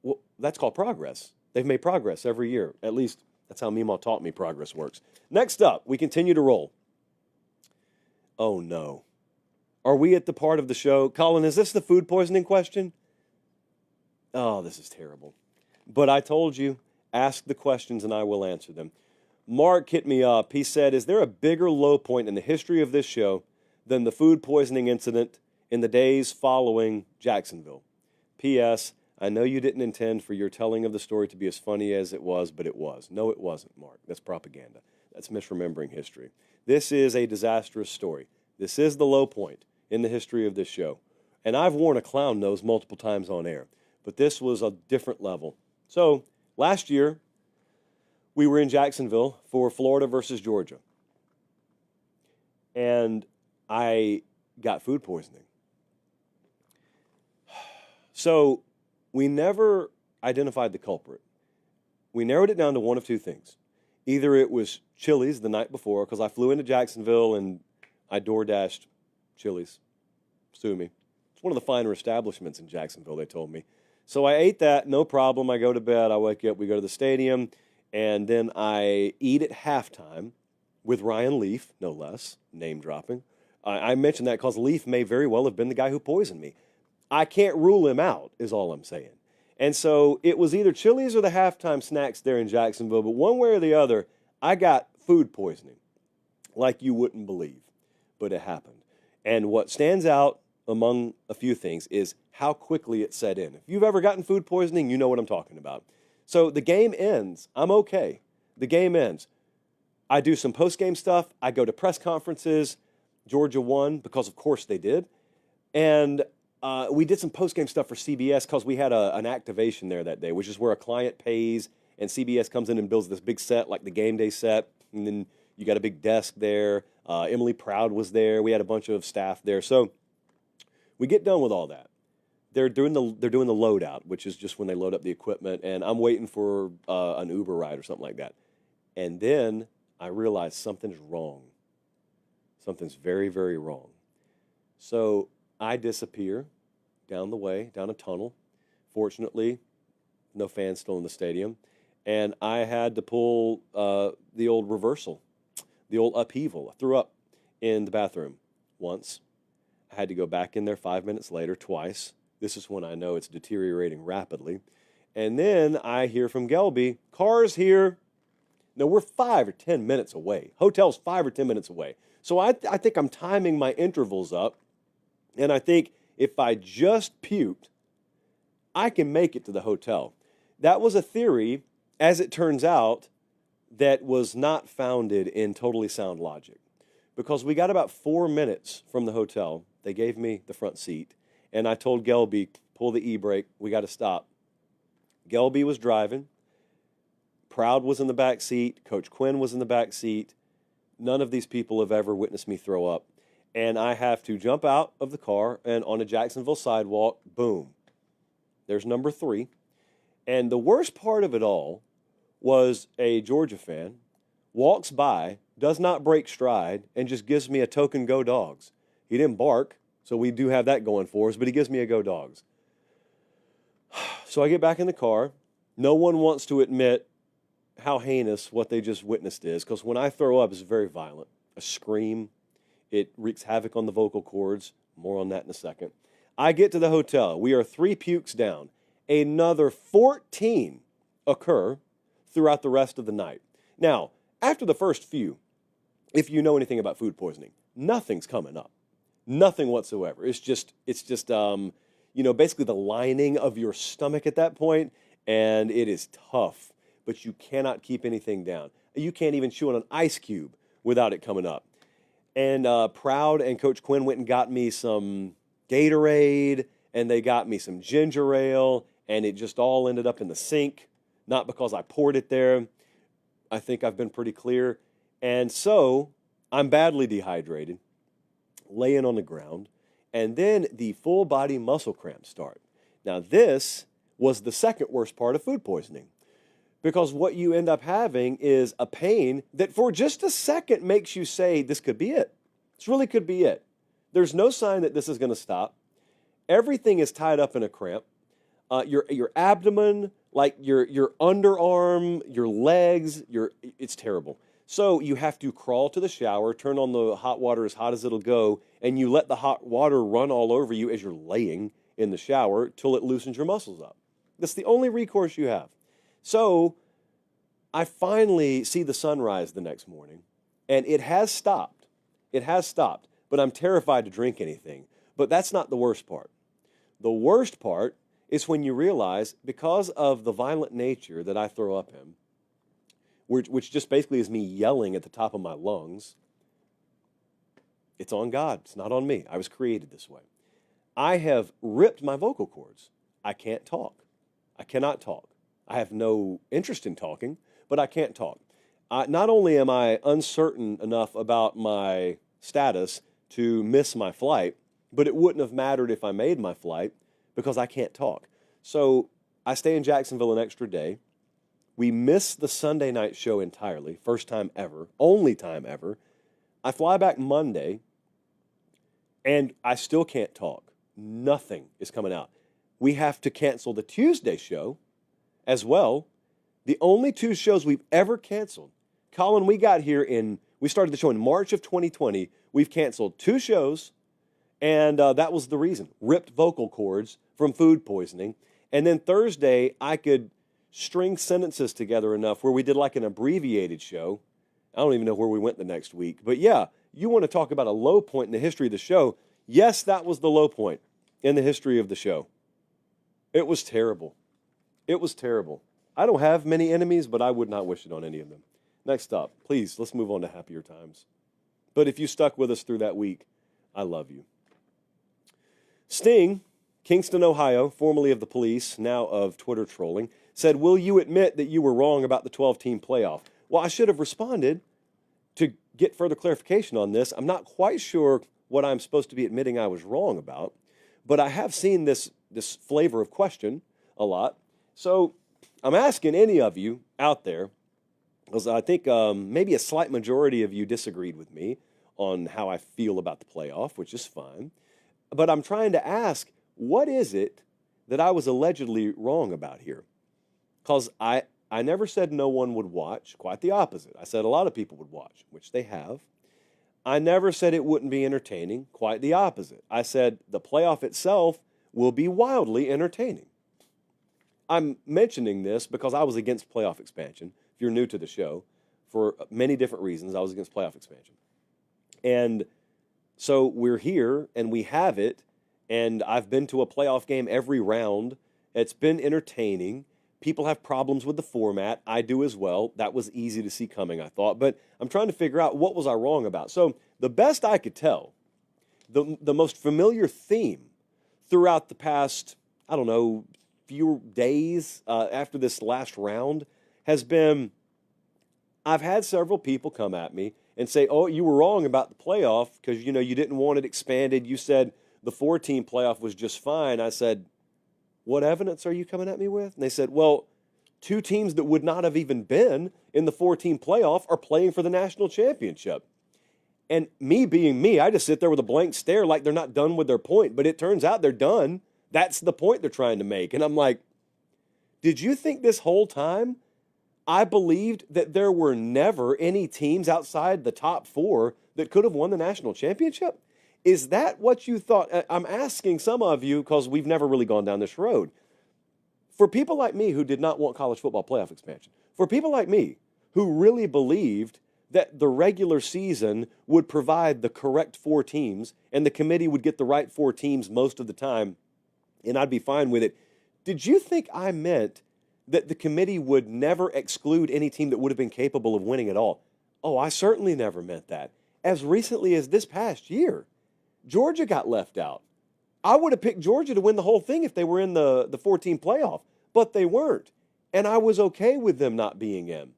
Well, that's called progress. They've made progress every year. At least that's how Meemaw taught me progress works. Next up, we continue to roll. Oh, no. Are we at the part of the show? Colin, is this the food poisoning question? Oh, this is terrible. But I told you, ask the questions and I will answer them. Mark hit me up. He said, is there a bigger low point in the history of this show than the food poisoning incident in the days following Jacksonville? P.S. I know you didn't intend for your telling of the story to be as funny as it was, but it was. No, it wasn't, Mark. That's propaganda. That's misremembering history. This is a disastrous story. This is the low point in the history of this show. And I've worn a clown nose multiple times on air, but this was a different level. So last year, we were in Jacksonville for Florida versus Georgia. And I got food poisoning. So we never identified the culprit. We narrowed it down to one of two things. Either it was Chili's the night before, because I flew into Jacksonville and I door-dashed Chili's. Sue me. It's one of the finer establishments in Jacksonville, they told me. So I ate that, no problem. I go to bed, I wake up, we go to the stadium, and then I eat at halftime with Ryan Leaf, no less, name dropping. I mentioned that because Leaf may very well have been the guy who poisoned me. I can't rule him out, is all I'm saying. And so it was either Chili's or the halftime snacks there in Jacksonville, but one way or the other, I got food poisoning, like you wouldn't believe, but it happened. And what stands out among a few things is how quickly it set in. If you've ever gotten food poisoning, you know what I'm talking about. So the game ends. I'm okay. The game ends. I do some post-game stuff. I go to press conferences. Georgia won because, of course, they did. And we did some post-game stuff for CBS because we had an activation there that day, which is where a client pays and CBS comes in and builds this big set like the game day set. And then you got a big desk there. Emily Proud was there. We had a bunch of staff there. So we get done with all that. They're doing the loadout, which is just when they load up the equipment, and I'm waiting for an Uber ride or something like that. And then I realize something's wrong. Something's very, very wrong. So I disappear down the way, down a tunnel. Fortunately, no fans still in the stadium. And I had to pull the old reversal, the old upheaval. I threw up in the bathroom once. I had to go back in there 5 minutes later, twice. This is when I know it's deteriorating rapidly. And then I hear from Gelby, car's here. No, we're 5 or 10 minutes away. Hotel's 5 or 10 minutes away. So I think I'm timing my intervals up. And I think if I just puked, I can make it to the hotel. That was a theory, as it turns out, that was not founded in totally sound logic. Because we got about 4 minutes from the hotel. They gave me the front seat. And I told Gelby, pull the e-brake, we got to stop. Gelby was driving. Proud was in the back seat. Coach Quinn was in the back seat. None of these people have ever witnessed me throw up. And I have to jump out of the car, and on a Jacksonville sidewalk, boom, there's number 3. And the worst part of it all was a Georgia fan walks by, does not break stride, and just gives me a token go dogs. He didn't bark, so we do have that going for us, but he gives me a go dogs. So I get back in the car. No one wants to admit how heinous what they just witnessed is, because when I throw up, it's very violent. A scream. It wreaks havoc on the vocal cords. More on that in a second. I get to the hotel. We are 3 pukes down. Another 14 occur throughout the rest of the night. Now, after the first few, if you know anything about food poisoning, nothing's coming up. Nothing whatsoever. It's just basically the lining of your stomach at that point, and it is tough, but you cannot keep anything down. You can't even chew on an ice cube without it coming up. And Proud and Coach Quinn went and got me some Gatorade, and they got me some ginger ale, and it just all ended up in the sink, not because I poured it there. I think I've been pretty clear. And so I'm badly dehydrated, laying on the ground, and then the full body muscle cramps start. Now, this was the second worst part of food poisoning, because what you end up having is a pain that for just a second makes you say, this could be it. This really could be it. There's no sign that this is going to stop. Everything is tied up in a cramp. Your abdomen, like your underarm, your legs, it's terrible. So you have to crawl to the shower, turn on the hot water as hot as it'll go, and you let the hot water run all over you as you're laying in the shower till it loosens your muscles up. That's the only recourse you have. So I finally see the sunrise the next morning, and it has stopped. It has stopped, but I'm terrified to drink anything. But that's not the worst part. The worst part is when you realize, because of the violent nature that I throw up in, which just basically is me yelling at the top of my lungs, it's on God. It's not on me. I was created this way. I have ripped my vocal cords. I can't talk. I cannot talk. I have no interest in talking, but I can't talk. Not only am I uncertain enough about my status to miss my flight, but it wouldn't have mattered if I made my flight because I can't talk. So I stay in Jacksonville an extra day. We miss the Sunday night show entirely, first time ever, only time ever. I fly back Monday, and I still can't talk. Nothing is coming out. We have to cancel the Tuesday show as well. The only two shows we've ever canceled. Colin, we started the show in March of 2020. We've canceled two shows, and that was the reason. Ripped vocal cords from food poisoning. And then Thursday, I could string sentences together enough where we did like an abbreviated show. I don't even know where we went the next week. But yeah, you want to talk about a low point in the history of the show. Yes, that was the low point in the history of the show. It was terrible. It was terrible. I don't have many enemies, but I would not wish it on any of them. Next up, please, let's move on to happier times. But if you stuck with us through that week, I love you. Sting, Kingston, Ohio, formerly of the police, now of Twitter trolling, said, will you admit that you were wrong about the 12-team playoff? Well, I should have responded to get further clarification on this. I'm not quite sure what I'm supposed to be admitting I was wrong about, but I have seen this flavor of question a lot. So I'm asking any of you out there, because I think maybe a slight majority of you disagreed with me on how I feel about the playoff, which is fine. But I'm trying to ask, what is it that I was allegedly wrong about here? Because I never said no one would watch. Quite the opposite. I said a lot of people would watch, which they have. I never said it wouldn't be entertaining. Quite the opposite. I said the playoff itself will be wildly entertaining. I'm mentioning this because I was against playoff expansion. If you're new to the show, for many different reasons, I was against playoff expansion. And so we're here, and we have it, and I've been to a playoff game every round. It's been entertaining. People have problems with the format. I do as well. That was easy to see coming, I thought. But I'm trying to figure out what was I wrong about. So the best I could tell, the most familiar theme throughout the past, I don't know, few days after this last round has been, I've had several people come at me and say, oh, you were wrong about the playoff because, you didn't want it expanded. You said the 4-team playoff was just fine. I said, what evidence are you coming at me with? And they said, well, 2 teams that would not have even been in the 4-team playoff are playing for the national championship. And me being me, I just sit there with a blank stare like they're not done with their point. But it turns out they're done. That's the point they're trying to make. And I'm like, did you think this whole time I believed that there were never any teams outside the top 4 that could have won the national championship? Is that what you thought? I'm asking some of you because we've never really gone down this road. For people like me who did not want college football playoff expansion, for people like me who really believed that the regular season would provide the correct 4 teams and the committee would get the right 4 teams most of the time, and I'd be fine with it. Did you think I meant that the committee would never exclude any team that would have been capable of winning at all? Oh, I certainly never meant that. As recently as this past year, Georgia got left out. I would have picked Georgia to win the whole thing if they were in the 14 playoff, but they weren't. And I was okay with them not being in.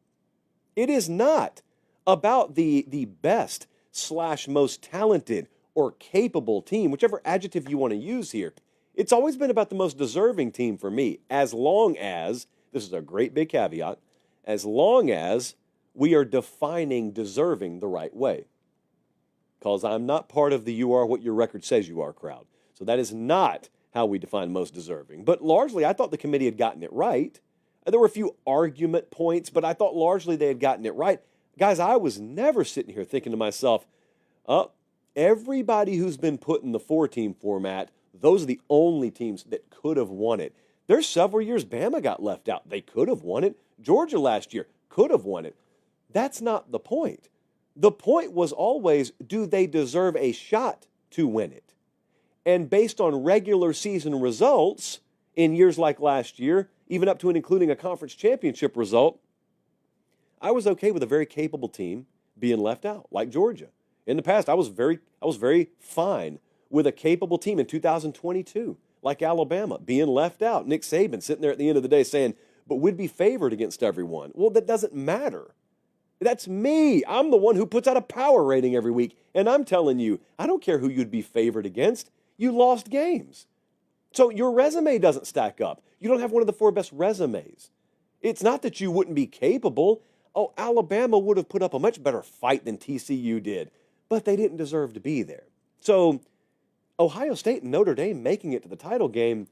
It is not about the best / most talented or capable team, whichever adjective you want to use here. It's always been about the most deserving team for me, as long as, this is a great big caveat, as long as we are defining deserving the right way. Because I'm not part of the you are what your record says you are crowd. So that is not how we define most deserving. But largely, I thought the committee had gotten it right. There were a few argument points, but I thought largely they had gotten it right. Guys, I was never sitting here thinking to myself, everybody who's been put in the 4-team format, those are the only teams that could have won it. There's several years Bama got left out. They could have won it. Georgia last year could have won it. That's not the point. The point was always, do they deserve a shot to win it? And based on regular season results in years like last year, even up to and including a conference championship result, I was okay with a very capable team being left out, like Georgia. In the past, I was very fine with a capable team in 2022, like Alabama, being left out. Nick Saban sitting there at the end of the day saying, but we'd be favored against everyone. Well, that doesn't matter. That's me. I'm the one who puts out a power rating every week, and I'm telling you, I don't care who you'd be favored against. You lost games. So your resume doesn't stack up. You don't have one of the 4 best resumes. It's not that you wouldn't be capable. Oh, Alabama would have put up a much better fight than TCU did, but they didn't deserve to be there. So Ohio State and Notre Dame making it to the title game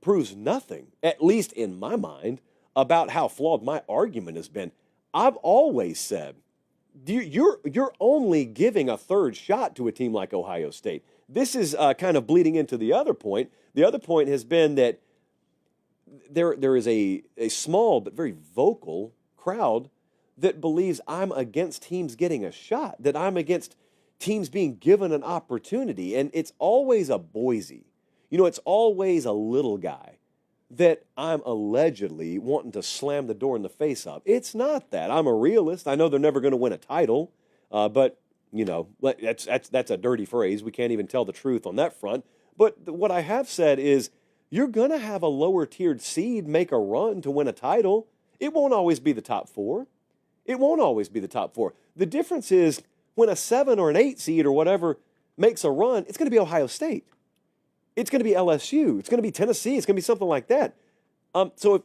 proves nothing, at least in my mind, about how flawed my argument has been. I've always said, you're only giving a third shot to a team like Ohio State. This is kind of bleeding into the other point. The other point has been that there is a small but very vocal crowd that believes I'm against teams getting a shot, that I'm against teams being given an opportunity. And it's always a Boise. It's always a little guy that I'm allegedly wanting to slam the door in the face of. It's not that. I'm a realist. I know they're never going to win a title, but that's a dirty phrase. We can't even tell the truth on that front. But what I have said is you're going to have a lower tiered seed make a run to win a title. It won't always be the top 4. It won't always be the top 4. The difference is when a 7 or an 8 seed or whatever makes a run, it's going to be Ohio State. It's going to be LSU. It's going to be Tennessee. It's going to be something like that. So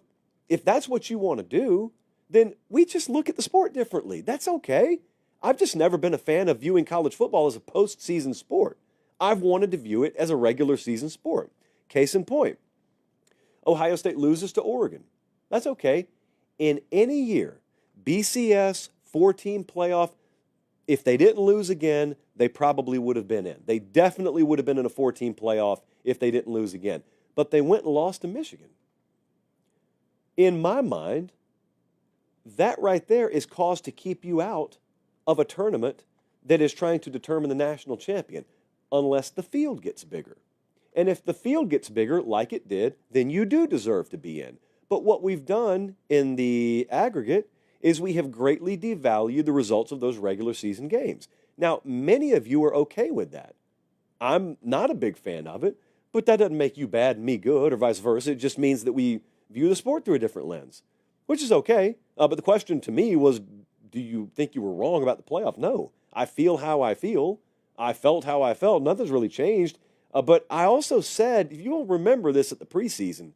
if that's what you want to do, then we just look at the sport differently. That's okay. I've just never been a fan of viewing college football as a postseason sport. I've wanted to view it as a regular season sport. Case in point, Ohio State loses to Oregon. That's okay. In any year, BCS, 4-team playoff, if they didn't lose again, they probably would have been in. They definitely would have been in a 4-team playoff if they didn't lose again. But they went and lost to Michigan. In my mind, that right there is cause to keep you out of a tournament that is trying to determine the national champion, unless the field gets bigger. And if the field gets bigger, like it did, then you do deserve to be in. But what we've done in the aggregate is we have greatly devalued the results of those regular season games. Now, many of you are okay with that. I'm not a big fan of it, but that doesn't make you bad and me good, or vice versa. It just means that we view the sport through a different lens, which is okay. But the question to me was, do you think you were wrong about the playoff? No. I feel how I feel. I felt how I felt. Nothing's really changed. But I also said, if you'll remember this at the preseason,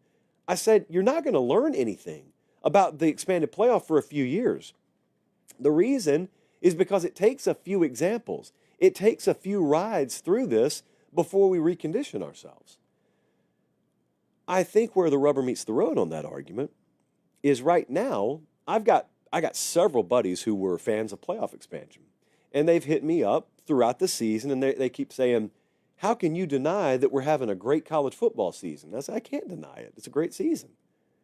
I said, you're not going to learn anything about the expanded playoff for a few years. The reason is because it takes a few examples. It takes a few rides through this before we recondition ourselves. I think where the rubber meets the road on that argument is right now, I got several buddies who were fans of playoff expansion. And they've hit me up throughout the season, and they keep saying, how can you deny that we're having a great college football season? I said, I can't deny it. It's a great season.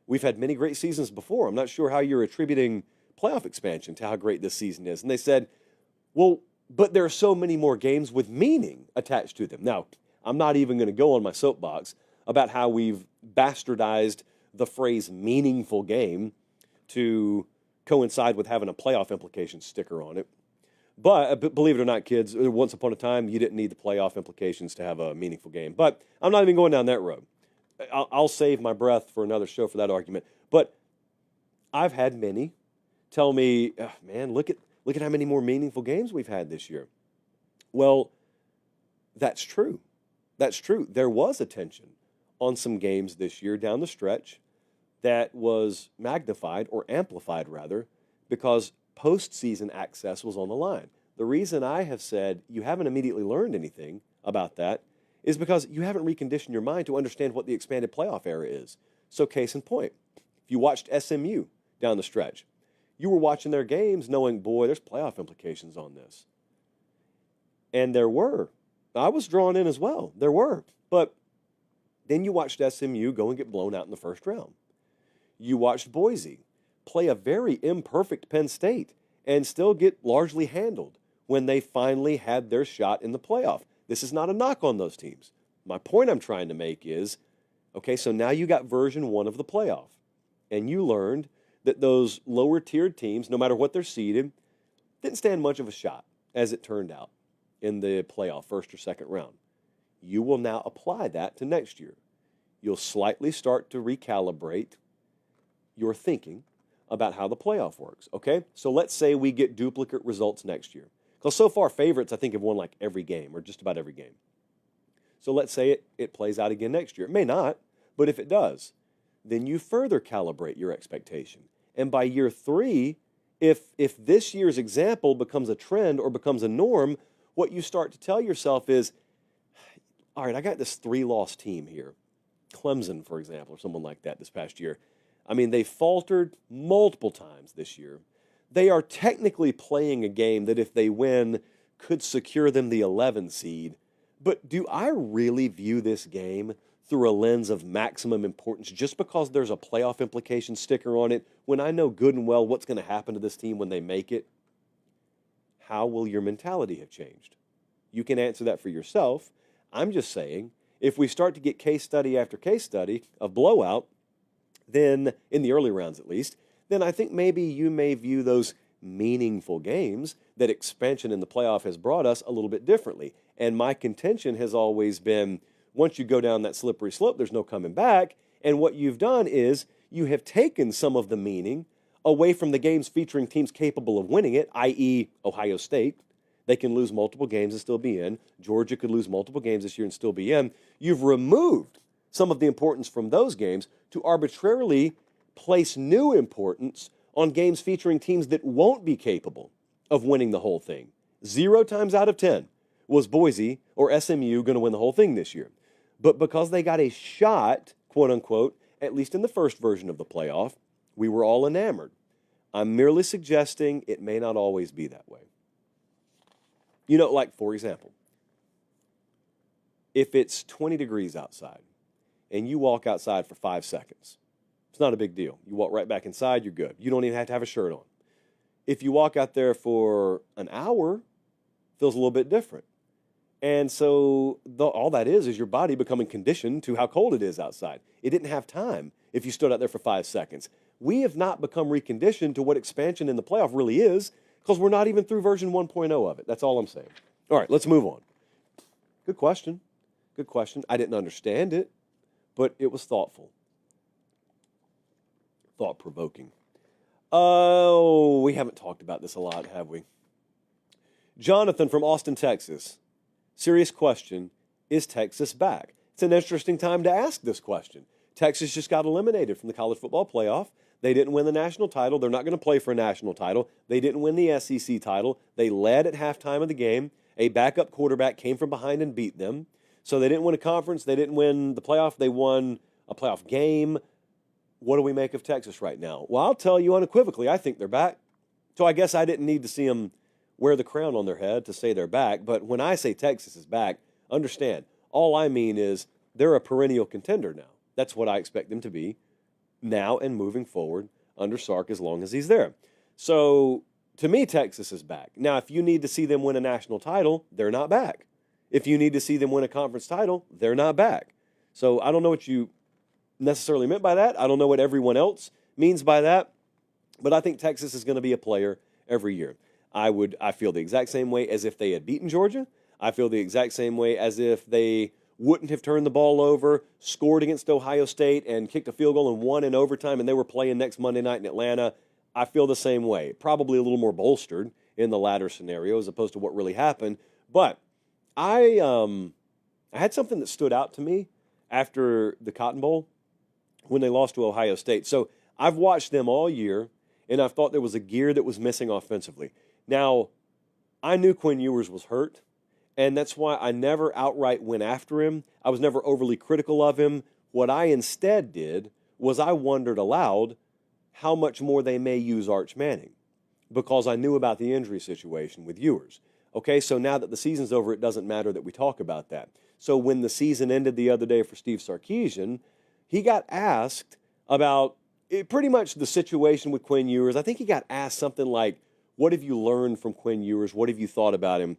We've had many great seasons before. I'm not sure how you're attributing playoff expansion to how great this season is. And they said, well, but there are so many more games with meaning attached to them. Now, I'm not even going to go on my soapbox about how we've bastardized the phrase meaningful game to coincide with having a playoff implication sticker on it. But believe it or not, kids, once upon a time, you didn't need the playoff implications to have a meaningful game. But I'm not even going down that road. I'll save my breath for another show for that argument. But I've had many tell me, oh, man, look at how many more meaningful games we've had this year. Well, that's true. That's true. There was attention on some games this year down the stretch that was magnified, or amplified rather, because postseason access was on the line. The reason I have said you haven't immediately learned anything about that is because you haven't reconditioned your mind to understand what the expanded playoff era is. So case in point, if you watched SMU down the stretch, you were watching their games knowing, boy, there's playoff implications on this. And there were. I was drawn in as well. There were. But then you watched SMU go and get blown out in the first round. You watched Boise play a very imperfect Penn State and still get largely handled when they finally had their shot in the playoff. This is not a knock on those teams. My point I'm trying to make is, okay, so now you got version 1 of the playoff, and you learned that those lower tiered teams, no matter what they're seeded, didn't stand much of a shot, as it turned out, in the playoff, first or second round. You will now apply that to next year. You'll slightly start to recalibrate your thinking about how the playoff works, okay? So let's say we get duplicate results next year. Because so far, favorites, I think, have won like every game, or just about every game. So let's say it plays out again next year. It may not, but if it does, then you further calibrate your expectation. And by year 3, if this year's example becomes a trend or becomes a norm, what you start to tell yourself is, all right, I got this 3-loss team here. Clemson, for example, or someone like that this past year. I mean, they faltered multiple times this year. They are technically playing a game that if they win could secure them the 11 seed. But do I really view this game through a lens of maximum importance just because there's a playoff implication sticker on it when I know good and well what's going to happen to this team when they make it? How will your mentality have changed? You can answer that for yourself. I'm just saying, if we start to get case study after case study of blowout, then, in the early rounds at least, then I think maybe you may view those meaningful games that expansion in the playoff has brought us a little bit differently. And my contention has always been, once you go down that slippery slope, there's no coming back. And what you've done is you have taken some of the meaning away from the games featuring teams capable of winning it, i.e. Ohio State. They can lose multiple games and still be in. Georgia could lose multiple games this year and still be in. You've removed some of the importance from those games to arbitrarily place new importance on games featuring teams that won't be capable of winning the whole thing. 0 times out of 10 was Boise or SMU going to win the whole thing this year. But because they got a shot, quote unquote, at least in the first version of the playoff, we were all enamored. I'm merely suggesting it may not always be that way. You know, like, for example, if it's 20 degrees outside and you walk outside for 5 seconds, it's not a big deal. You walk right back inside, you're good. You don't even have to have a shirt on. If you walk out there for an hour, it feels a little bit different. And so all that is your body becoming conditioned to how cold it is outside. It didn't have time if you stood out there for 5 seconds. We have not become reconditioned to what expansion in the playoff really is because we're not even through version 1.0 of it. That's all I'm saying. All right, let's move on. Good question. Good question. I didn't understand it, but it was thoughtful. Thought-provoking. Oh, we haven't talked about this a lot, have we? Jonathan from Austin, Texas. Serious question, is Texas back? It's an interesting time to ask this question. Texas just got eliminated from the college football playoff. They didn't win the national title. They're not going to play for a national title. They didn't win the SEC title. They led at halftime of the game. A backup quarterback came from behind and beat them. So they didn't win a conference. They didn't win the playoff. They won a playoff game. What do we make of Texas right now? Well, I'll tell you unequivocally, I think they're back. So I guess I didn't need to see them wear the crown on their head to say they're back. But when I say Texas is back, understand, all I mean is they're a perennial contender now. That's what I expect them to be now and moving forward under Sark as long as he's there. So to me, Texas is back. Now, if you need to see them win a national title, they're not back. If you need to see them win a conference title, they're not back. So I don't know what you necessarily meant by that. I don't know what everyone else means by that. But I think Texas is going to be a player every year. I feel the exact same way as if they had beaten Georgia. I feel the exact same way as if they wouldn't have turned the ball over, scored against Ohio State, and kicked a field goal and won in overtime, and they were playing next Monday night in Atlanta. I feel the same way. Probably a little more bolstered in the latter scenario as opposed to what really happened. But I had something that stood out to me after the Cotton Bowl when they lost to Ohio State. So I've watched them all year, and I've thought there was a gear that was missing offensively. Now, I knew Quinn Ewers was hurt, and that's why I never outright went after him. I was never overly critical of him. What I instead did was I wondered aloud how much more they may use Arch Manning, because I knew about the injury situation with Ewers. Okay, so now that the season's over, it doesn't matter that we talk about that. So when the season ended the other day for Steve Sarkisian, he got asked about pretty much the situation with Quinn Ewers. I think he got asked something like, what have you learned from Quinn Ewers? What have you thought about him?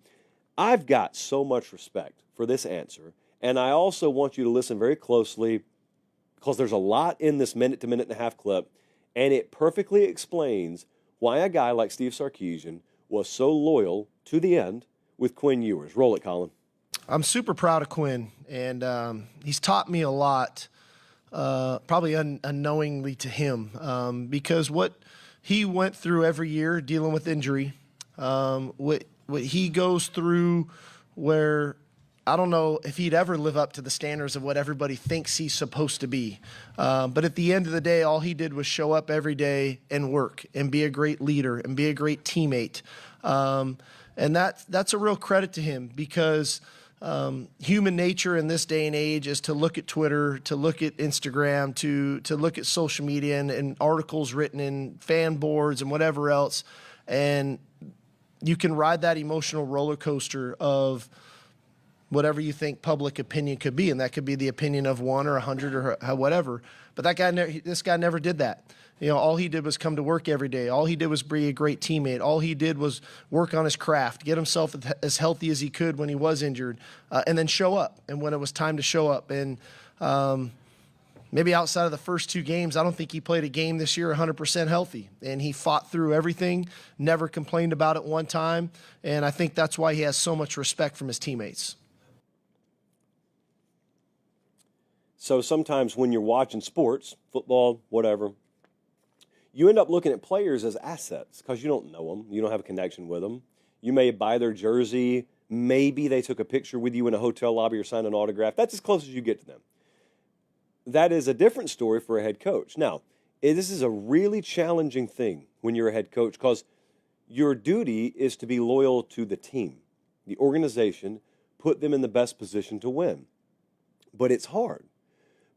I've got so much respect for this answer, and I also want you to listen very closely because there's a lot in this minute to minute and a half clip, and it perfectly explains why a guy like Steve Sarkisian was so loyal to the end with Quinn Ewers. Roll it, Colin. I'm super proud of Quinn, and he's taught me a lot, probably unknowingly to him, because what he went through every year dealing with injury, what he goes through, where I don't know if he'd ever live up to the standards of what everybody thinks he's supposed to be. But at the end of the day, all he did was show up every day and work and be a great leader and be a great teammate. And that's a real credit to him, because human nature in this day and age is to look at Twitter, to look at Instagram, to look at social media and articles written in fan boards and whatever else. And you can ride that emotional roller coaster of whatever you think public opinion could be, and that could be the opinion of 1 or 100 or whatever. But this guy never did that. You know, all he did was come to work every day. All he did was be a great teammate. All he did was work on his craft, get himself as healthy as he could when he was injured, and then show up. And when it was time to show up, and maybe outside of the first 2 games, I don't think he played a game this year 100% healthy. And he fought through everything, never complained about it one time. And I think that's why he has so much respect from his teammates. So sometimes when you're watching sports, football, whatever, you end up looking at players as assets because you don't know them. You don't have a connection with them. You may buy their jersey. Maybe they took a picture with you in a hotel lobby or signed an autograph. That's as close as you get to them. That is a different story for a head coach. Now, this is a really challenging thing when you're a head coach, because your duty is to be loyal to the team, the organization, put them in the best position to win. But it's hard,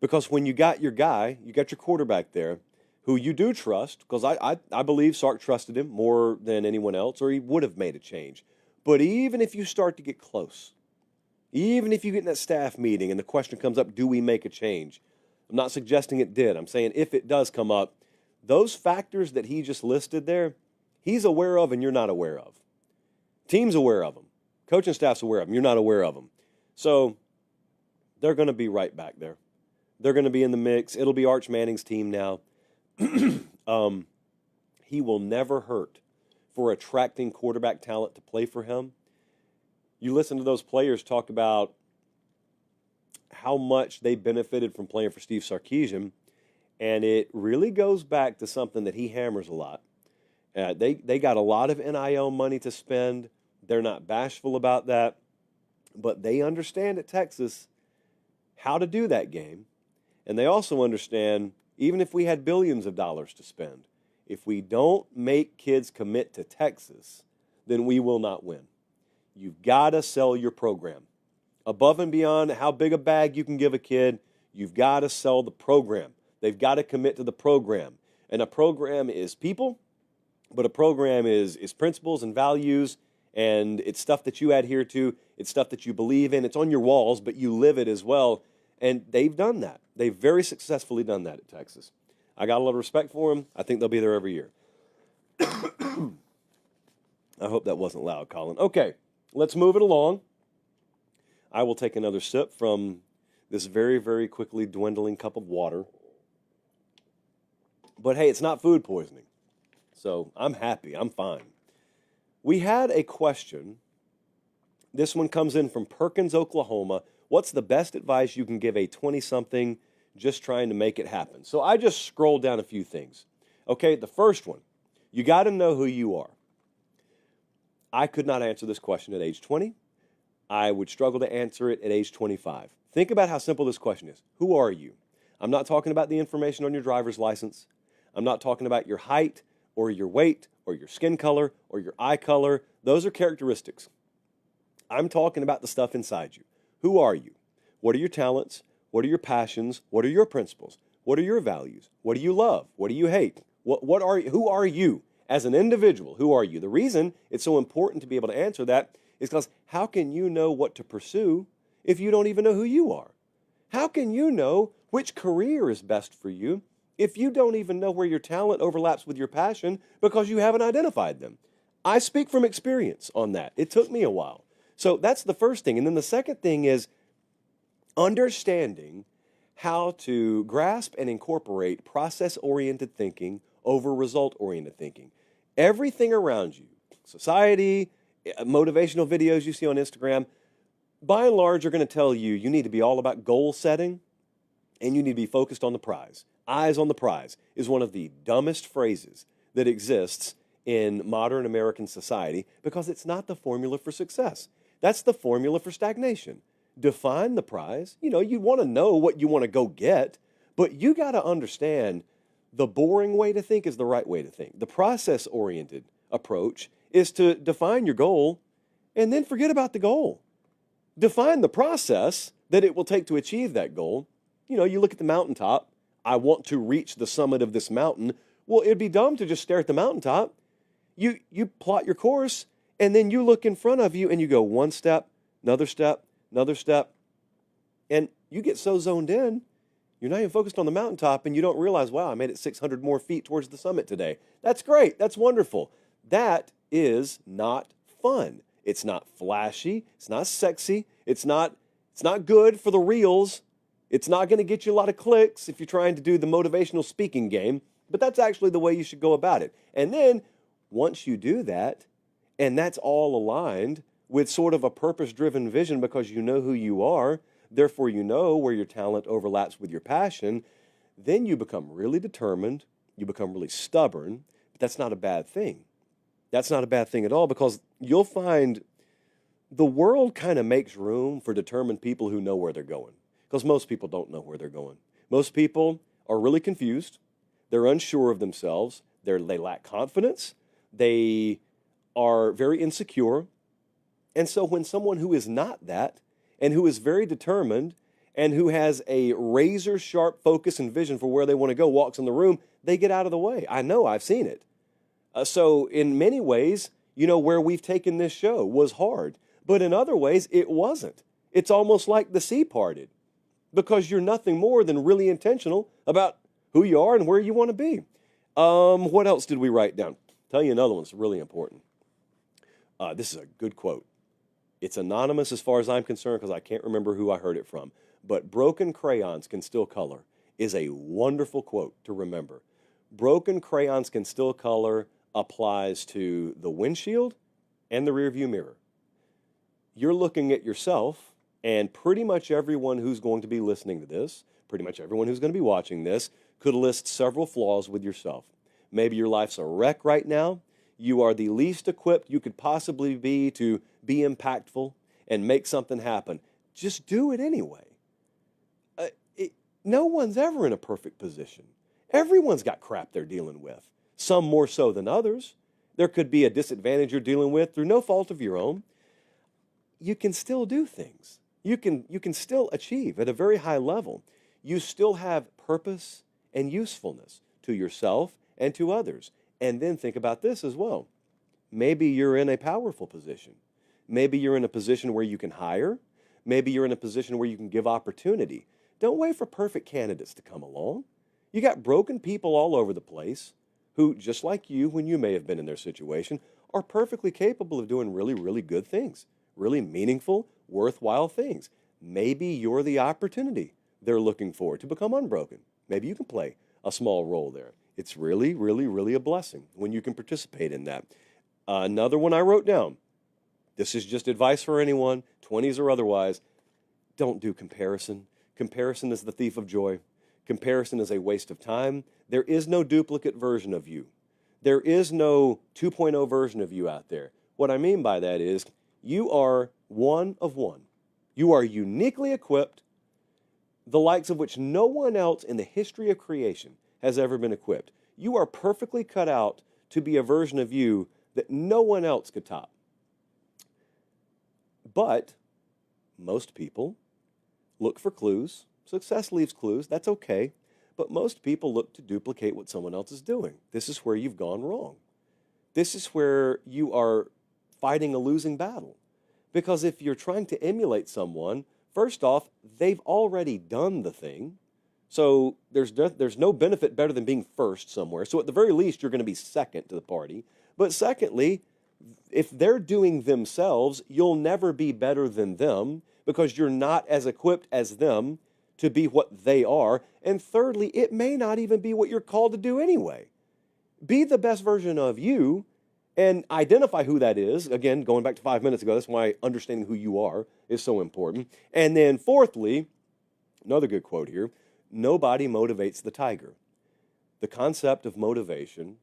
because when you got your guy, you got your quarterback there, who you do trust, because I believe Sark trusted him more than anyone else, or he would have made a change. But even if you start to get close, even if you get in that staff meeting and the question comes up, do we make a change? I'm not suggesting it did. I'm saying if it does come up, those factors that he just listed there, he's aware of and you're not aware of. Team's aware of them. Coaching staff's aware of them. You're not aware of them. So they're going to be right back there. They're going to be in the mix. It'll be Arch Manning's team now. He will never hurt for attracting quarterback talent to play for him. You listen to those players talk about how much they benefited from playing for Steve Sarkisian, and it really goes back to something that he hammers a lot. They got a lot of NIL money to spend. They're not bashful about that, but they understand at Texas how to do that game, and they also understand, even if we had billions of dollars to spend, if we don't make kids commit to Texas, then we will not win. You've got to sell your program. Above and beyond how big a bag you can give a kid, you've got to sell the program. They've got to commit to the program. And a program is people, but a program is principles and values, and it's stuff that you adhere to. It's stuff that you believe in. It's on your walls, but you live it as well. And they've done that. They've very successfully done that at Texas. I got a lot of respect for them. I think they'll be there every year. I hope that wasn't loud, Colin. Okay, let's move it along. I will take another sip from this very, very quickly dwindling cup of water. But hey, it's not food poisoning. So I'm happy. I'm fine. We had a question. This one comes in from Perkins, Oklahoma. What's the best advice you can give a 20-something just trying to make it happen? So I just scrolled down a few things. Okay, the first one, you got to know who you are. I could not answer this question at age 20. I would struggle to answer it at age 25. Think about how simple this question is. Who are you? I'm not talking about the information on your driver's license. I'm not talking about your height or your weight or your skin color or your eye color. Those are characteristics. I'm talking about the stuff inside you. Who are you? What are your talents? What are your passions? What are your principles? What are your values? What do you love? What do you hate? Who are you as an individual? Who are you? The reason it's so important to be able to answer that is because how can you know what to pursue if you don't even know who you are? How can you know which career is best for you if you don't even know where your talent overlaps with your passion because you haven't identified them? I speak from experience on that. It took me a while. So that's the first thing. And then the second thing is understanding how to grasp and incorporate process-oriented thinking over result-oriented thinking. Everything around you, society, motivational videos you see on Instagram, by and large are going to tell you you need to be all about goal setting and you need to be focused on the prize. Eyes on the prize is one of the dumbest phrases that exists in modern American society because it's not the formula for success. That's the formula for stagnation. Define the prize. You want to know what you want to go get, but you got to understand the boring way to think is the right way to think. The process-oriented approach is to define your goal and then forget about the goal. Define the process that it will take to achieve that goal. You look at the mountaintop. I want to reach the summit of this mountain. Well, it'd be dumb to just stare at the mountaintop. You plot your course, and then you look in front of you and you go one step, another step, another step, and you get so zoned in, you're not even focused on the mountaintop, and you don't realize, wow, I made it 600 more feet towards the summit today. That's great. That's wonderful. That is not fun. It's not flashy. It's not sexy. It's not good for the reels. It's not going to get you a lot of clicks if you're trying to do the motivational speaking game, but that's actually the way you should go about it. And then once you do that, and that's all aligned with sort of a purpose-driven vision because you know who you are, therefore you know where your talent overlaps with your passion, then you become really determined, you become really stubborn, but that's not a bad thing. That's not a bad thing at all because you'll find the world kind of makes room for determined people who know where they're going because most people don't know where they're going. Most people are really confused. They're unsure of themselves. They lack confidence. They are very insecure. And so when someone who is not that and who is very determined and who has a razor-sharp focus and vision for where they want to go walks in the room, they get out of the way. I know, I've seen it. So in many ways, where we've taken this show was hard. But in other ways, it wasn't. It's almost like the sea parted because you're nothing more than really intentional about who you are and where you want to be. What else did we write down? Tell you another one that's really important. This is a good quote. It's anonymous as far as I'm concerned because I can't remember who I heard it from. But broken crayons can still color is a wonderful quote to remember. Broken crayons can still color applies to the windshield and the rearview mirror. You're looking at yourself, and pretty much everyone who's going to be listening to this, pretty much everyone who's going to be watching this, could list several flaws with yourself. Maybe your life's a wreck right now. You are the least equipped you could possibly be to be impactful and make something happen. Just do it anyway. No one's ever in a perfect position. Everyone's got crap they're dealing with, some more so than others. There could be a disadvantage you're dealing with through no fault of your own. You can still do things. You can still achieve at a very high level. You still have purpose and usefulness to yourself and to others. And then think about this as well. Maybe you're in a powerful position. Maybe you're in a position where you can hire. Maybe you're in a position where you can give opportunity. Don't wait for perfect candidates to come along. You got broken people all over the place who, just like you when you may have been in their situation, are perfectly capable of doing really, really good things, really meaningful, worthwhile things. Maybe you're the opportunity they're looking for to become unbroken. Maybe you can play a small role there. It's really, really, really a blessing when you can participate in that. Another one I wrote down. This is just advice for anyone, 20s or otherwise. Don't do comparison. Comparison is the thief of joy. Comparison is a waste of time. There is no duplicate version of you. There is no 2.0 version of you out there. What I mean by that is you are one of one. You are uniquely equipped, the likes of which no one else in the history of creation has ever been equipped. You are perfectly cut out to be a version of you that no one else could top. But most people look for clues. Success leaves clues. That's okay. But most people look to duplicate what someone else is doing. This is where you've gone wrong. This is where you are fighting a losing battle. Because if you're trying to emulate someone, first off, they've already done the thing. So there's no benefit better than being first somewhere. So at the very least, you're going to be second to the party. But secondly, if they're doing themselves, you'll never be better than them because you're not as equipped as them to be what they are. And thirdly, it may not even be what you're called to do anyway. Be the best version of you and identify who that is. Again, going back to 5 minutes ago, that's why understanding who you are is so important. And then fourthly, another good quote here, nobody motivates the tiger. The concept of motivation,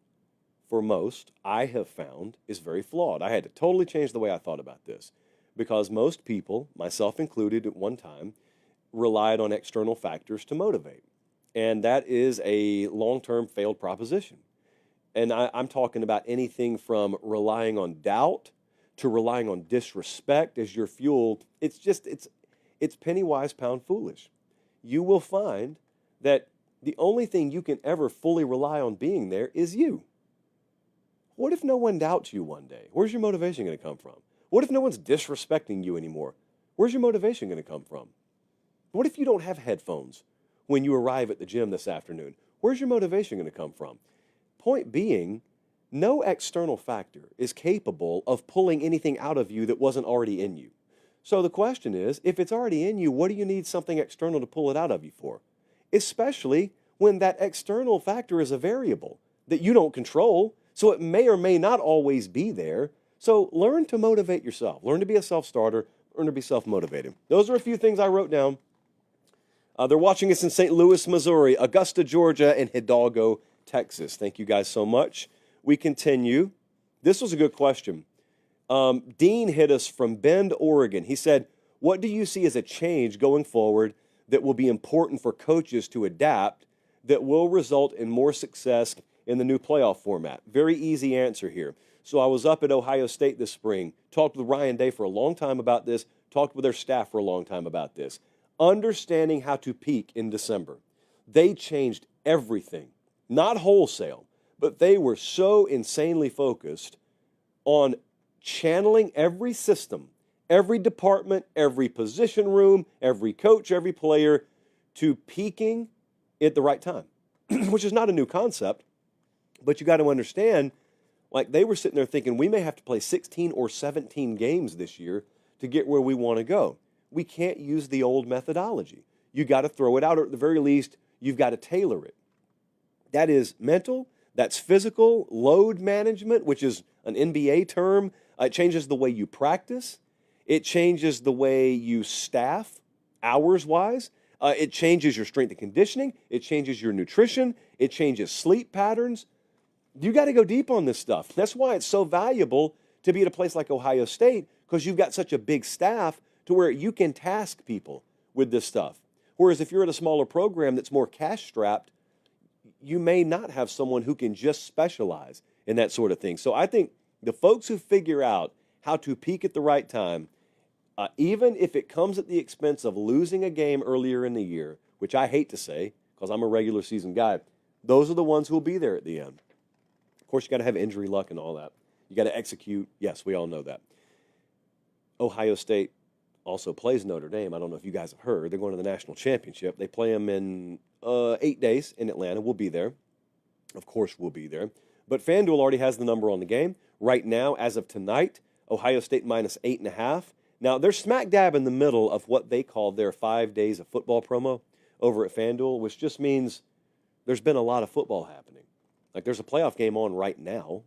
for most, I have found, is very flawed. I had to totally change the way I thought about this because most people, myself included at one time, relied on external factors to motivate. And that is a long-term failed proposition. And I'm talking about anything from relying on doubt to relying on disrespect as your fuel. It's penny wise, pound foolish. You will find that the only thing you can ever fully rely on being there is you. What if no one doubts you one day? Where's your motivation going to come from? What if no one's disrespecting you anymore? Where's your motivation going to come from? What if you don't have headphones when you arrive at the gym this afternoon? Where's your motivation going to come from? Point being, no external factor is capable of pulling anything out of you that wasn't already in you. So the question is, if it's already in you, what do you need something external to pull it out of you for? Especially when that external factor is a variable that you don't control, so it may or may not always be there. So learn to motivate yourself. Learn to be a self-starter. Learn to be self-motivated. Those are a few things I wrote down. They're watching us in St. Louis, Missouri, Augusta, Georgia, and Hidalgo, Texas. Thank you guys so much. We continue. This was a good question. Dean hit us from Bend, Oregon. He said, what do you see as a change going forward that will be important for coaches to adapt that will result in more success in the new playoff format? Very easy answer here. So I was up at Ohio State this spring, talked with Ryan Day for a long time about this, talked with their staff for a long time about this. Understanding how to peak in December. They changed everything, not wholesale, but they were so insanely focused on channeling every system, every department, every position room, every coach, every player to peaking at the right time, which is not a new concept, but you got to understand, like they were sitting there thinking, we may have to play 16 or 17 games this year to get where we want to go. We can't use the old methodology. You got to throw it out, or at the very least, you've got to tailor it. That is mental, that's physical, load management, which is an NBA term. It changes the way you practice. It changes the way you staff, hours-wise. It changes your strength and conditioning. It changes your nutrition. It changes sleep patterns. You got to go deep on this stuff. That's why it's so valuable to be at a place like Ohio State, because you've got such a big staff to where you can task people with this stuff. Whereas if you're at a smaller program that's more cash-strapped, you may not have someone who can just specialize in that sort of thing. So I think the folks who figure out how to peak at the right time, even if it comes at the expense of losing a game earlier in the year, which I hate to say because I'm a regular season guy, those are the ones who will be there at the end. Of course, you got to have injury luck and all that. You got to execute. Yes, we all know that. Ohio State also plays Notre Dame. I don't know if you guys have heard. They're going to the national championship. They play them in 8 days in Atlanta. We'll be there. Of course, we'll be there. But FanDuel already has the number on the game. Right now, as of tonight, Ohio State minus 8.5. Now, they're smack dab in the middle of what they call their 5 days of football promo over at FanDuel, which just means there's been a lot of football happening. Like, there's a playoff game on right now.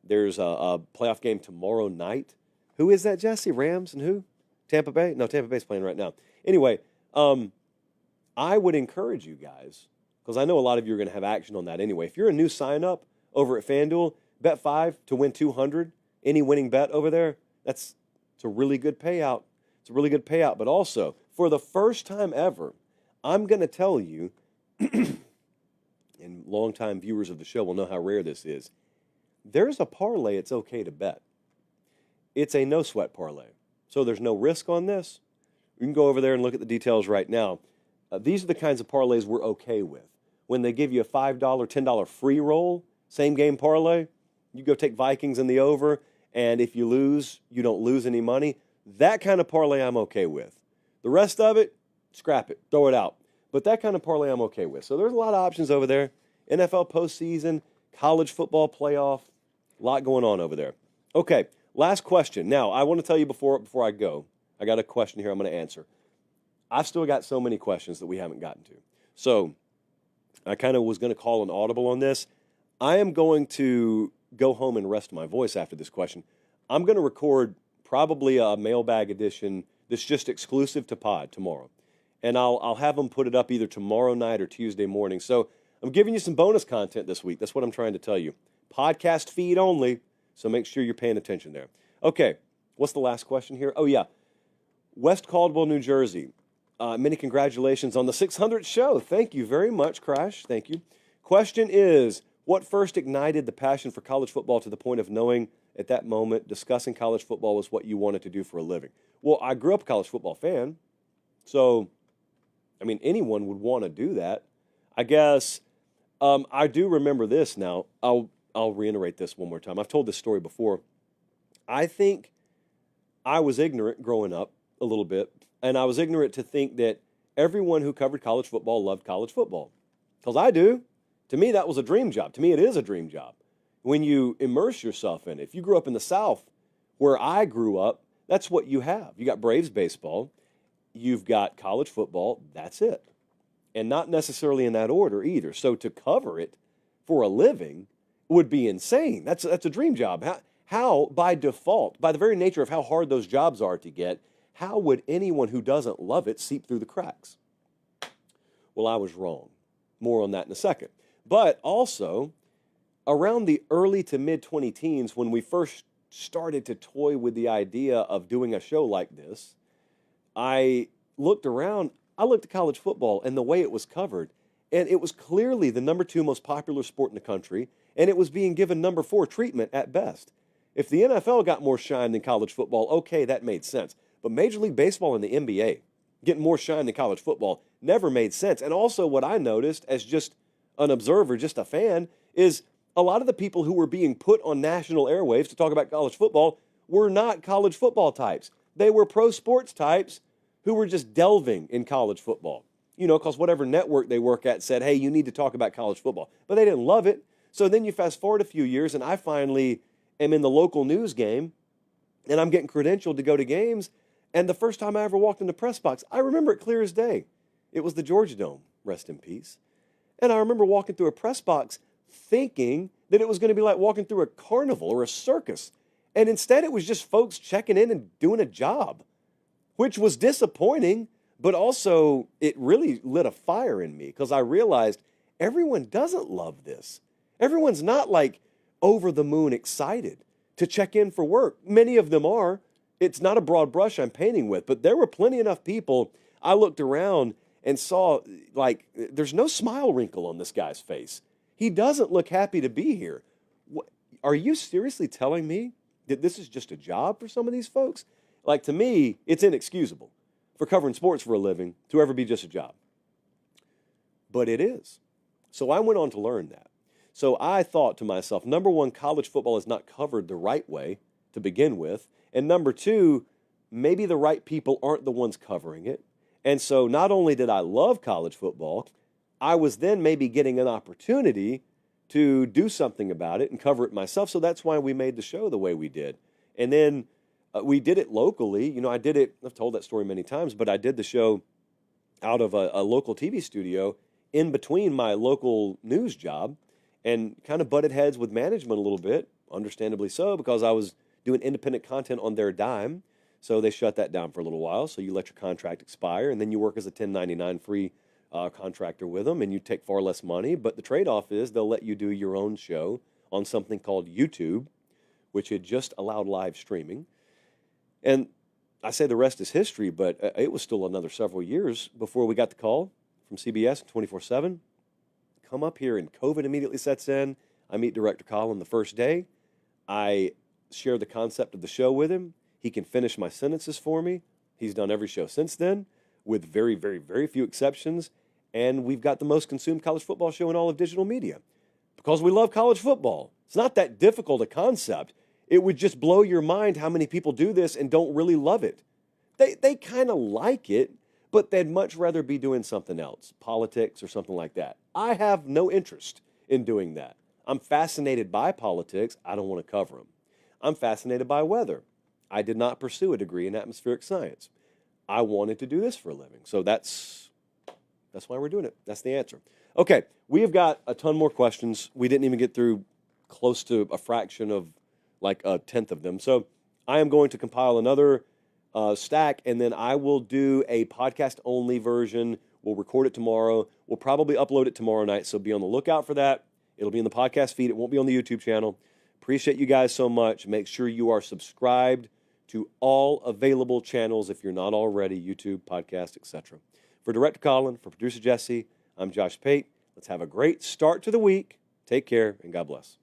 There's a playoff game tomorrow night. Who is that, Jesse? Rams and who? Tampa Bay? No, Tampa Bay's playing right now. Anyway, I would encourage you guys, because I know a lot of you are going to have action on that anyway. If you're a new sign-up over at FanDuel, bet 5 to win 200. Any winning bet over there, it's a really good payout. It's a really good payout. But also, for the first time ever, I'm going to tell you, and longtime viewers of the show will know how rare this is, there's a parlay it's okay to bet. It's a no-sweat parlay. So there's no risk on this. You can go over there and look at the details right now. These are the kinds of parlays we're okay with. When they give you a $5, $10 free roll, same game parlay, you go take Vikings in the over, and if you lose, you don't lose any money. That kind of parlay I'm okay with. The rest of it, scrap it, throw it out. But that kind of parlay I'm okay with. So there's a lot of options over there. NFL postseason, college football playoff, a lot going on over there. Okay, last question. Now, I want to tell you before I go, I got a question here I'm going to answer. I've still got so many questions that we haven't gotten to. So I kind of was going to call an audible on this. I am going to go home and rest my voice after this question. I'm going to record probably a mailbag edition that's just exclusive to Pod tomorrow. And I'll have them put it up either tomorrow night or Tuesday morning. So I'm giving you some bonus content this week. That's what I'm trying to tell you. Podcast feed only, so make sure you're paying attention there. Okay, what's the last question here? Oh, yeah. West Caldwell, New Jersey. Many congratulations on the 600th show. Thank you very much, Crash. Thank you. Question is, what first ignited the passion for college football to the point of knowing at that moment discussing college football was what you wanted to do for a living? Well, I grew up a college football fan, so, I mean, anyone would want to do that. I guess I do remember this now. I'll reiterate this one more time. I've told this story before. I think I was ignorant growing up a little bit, and I was ignorant to think that everyone who covered college football loved college football. Because I do. To me, that was a dream job. To me, it is a dream job. When you immerse yourself in it. If you grew up in the South, where I grew up, that's what you have. You got Braves baseball. You've got college football. That's it. And not necessarily in that order either. So to cover it for a living would be insane. That's a dream job. How, by default, by the very nature of how hard those jobs are to get, how would anyone who doesn't love it seep through the cracks? Well, I was wrong. More on that in a second. But also, around the early to mid-20 teens, when we first started to toy with the idea of doing a show like this, I looked around, I looked at college football and the way it was covered, and it was clearly the number 2 most popular sport in the country, and it was being given number 4 treatment at best. If the NFL got more shine than college football, okay, that made sense. But Major League Baseball and the NBA getting more shine than college football never made sense. And also what I noticed as just an observer, just a fan, is a lot of the people who were being put on national airwaves to talk about college football were not college football types. They were pro sports types who were just delving in college football. You know, because whatever network they work at said, hey, you need to talk about college football. But they didn't love it. So then you fast forward a few years, and I finally am in the local news game, and I'm getting credentialed to go to games. And the first time I ever walked in the press box, I remember it clear as day. It was the Georgia Dome, rest in peace. And I remember walking through a press box thinking that it was going to be like walking through a carnival or a circus. And instead it was just folks checking in and doing a job, which was disappointing, but also it really lit a fire in me because I realized everyone doesn't love this. Everyone's not like over the moon excited to check in for work. Many of them are. It's not a broad brush I'm painting with, but there were plenty enough people. I looked around and saw, like, there's no smile wrinkle on this guy's face. He doesn't look happy to be here. Are you seriously telling me that this is just a job for some of these folks? Like, to me, it's inexcusable for covering sports for a living to ever be just a job. But it is. So I went on to learn that. So I thought to myself, number one, college football is not covered the right way to begin with. And number two, maybe the right people aren't the ones covering it. And so not only did I love college football, I was then maybe getting an opportunity to do something about it and cover it myself. So that's why we made the show the way we did. And then we did it locally. You know, I did it, I've told that story many times, but I did the show out of a local TV studio in between my local news job and kind of butted heads with management a little bit understandably so, because I was doing independent content on their dime. So they shut that down for a little while. So you let your contract expire, and then you work as a 1099 free contractor with them, and you take far less money. But the trade-off is they'll let you do your own show on something called YouTube, which had just allowed live streaming. And I say the rest is history, but it was still another several years before we got the call from CBS 24/7. Come up here, and COVID immediately sets in. I meet Director Colin the first day. I share the concept of the show with him. He can finish my sentences for me. He's done every show since then, with very, very, very few exceptions. And we've got the most consumed college football show in all of digital media because we love college football. It's not that difficult a concept. It would just blow your mind how many people do this and don't really love it. They kind of like it, but they'd much rather be doing something else, politics or something like that. I have no interest in doing that. I'm fascinated by politics. I don't want to cover them. I'm fascinated by weather. I did not pursue a degree in atmospheric science. I wanted to do this for a living. So that's why we're doing it. That's the answer. Okay, we have got a ton more questions. We didn't even get through close to a fraction of like a tenth of them. So I am going to compile another stack, and then I will do a podcast-only version. We'll record it tomorrow. We'll probably upload it tomorrow night, so be on the lookout for that. It'll be in the podcast feed. It won't be on the YouTube channel. Appreciate you guys so much. Make sure you are subscribed to all available channels if you're not already, YouTube, podcast, etc. For Director Colin, for Producer Jesse, I'm Josh Pate. Let's have a great start to the week. Take care, and God bless.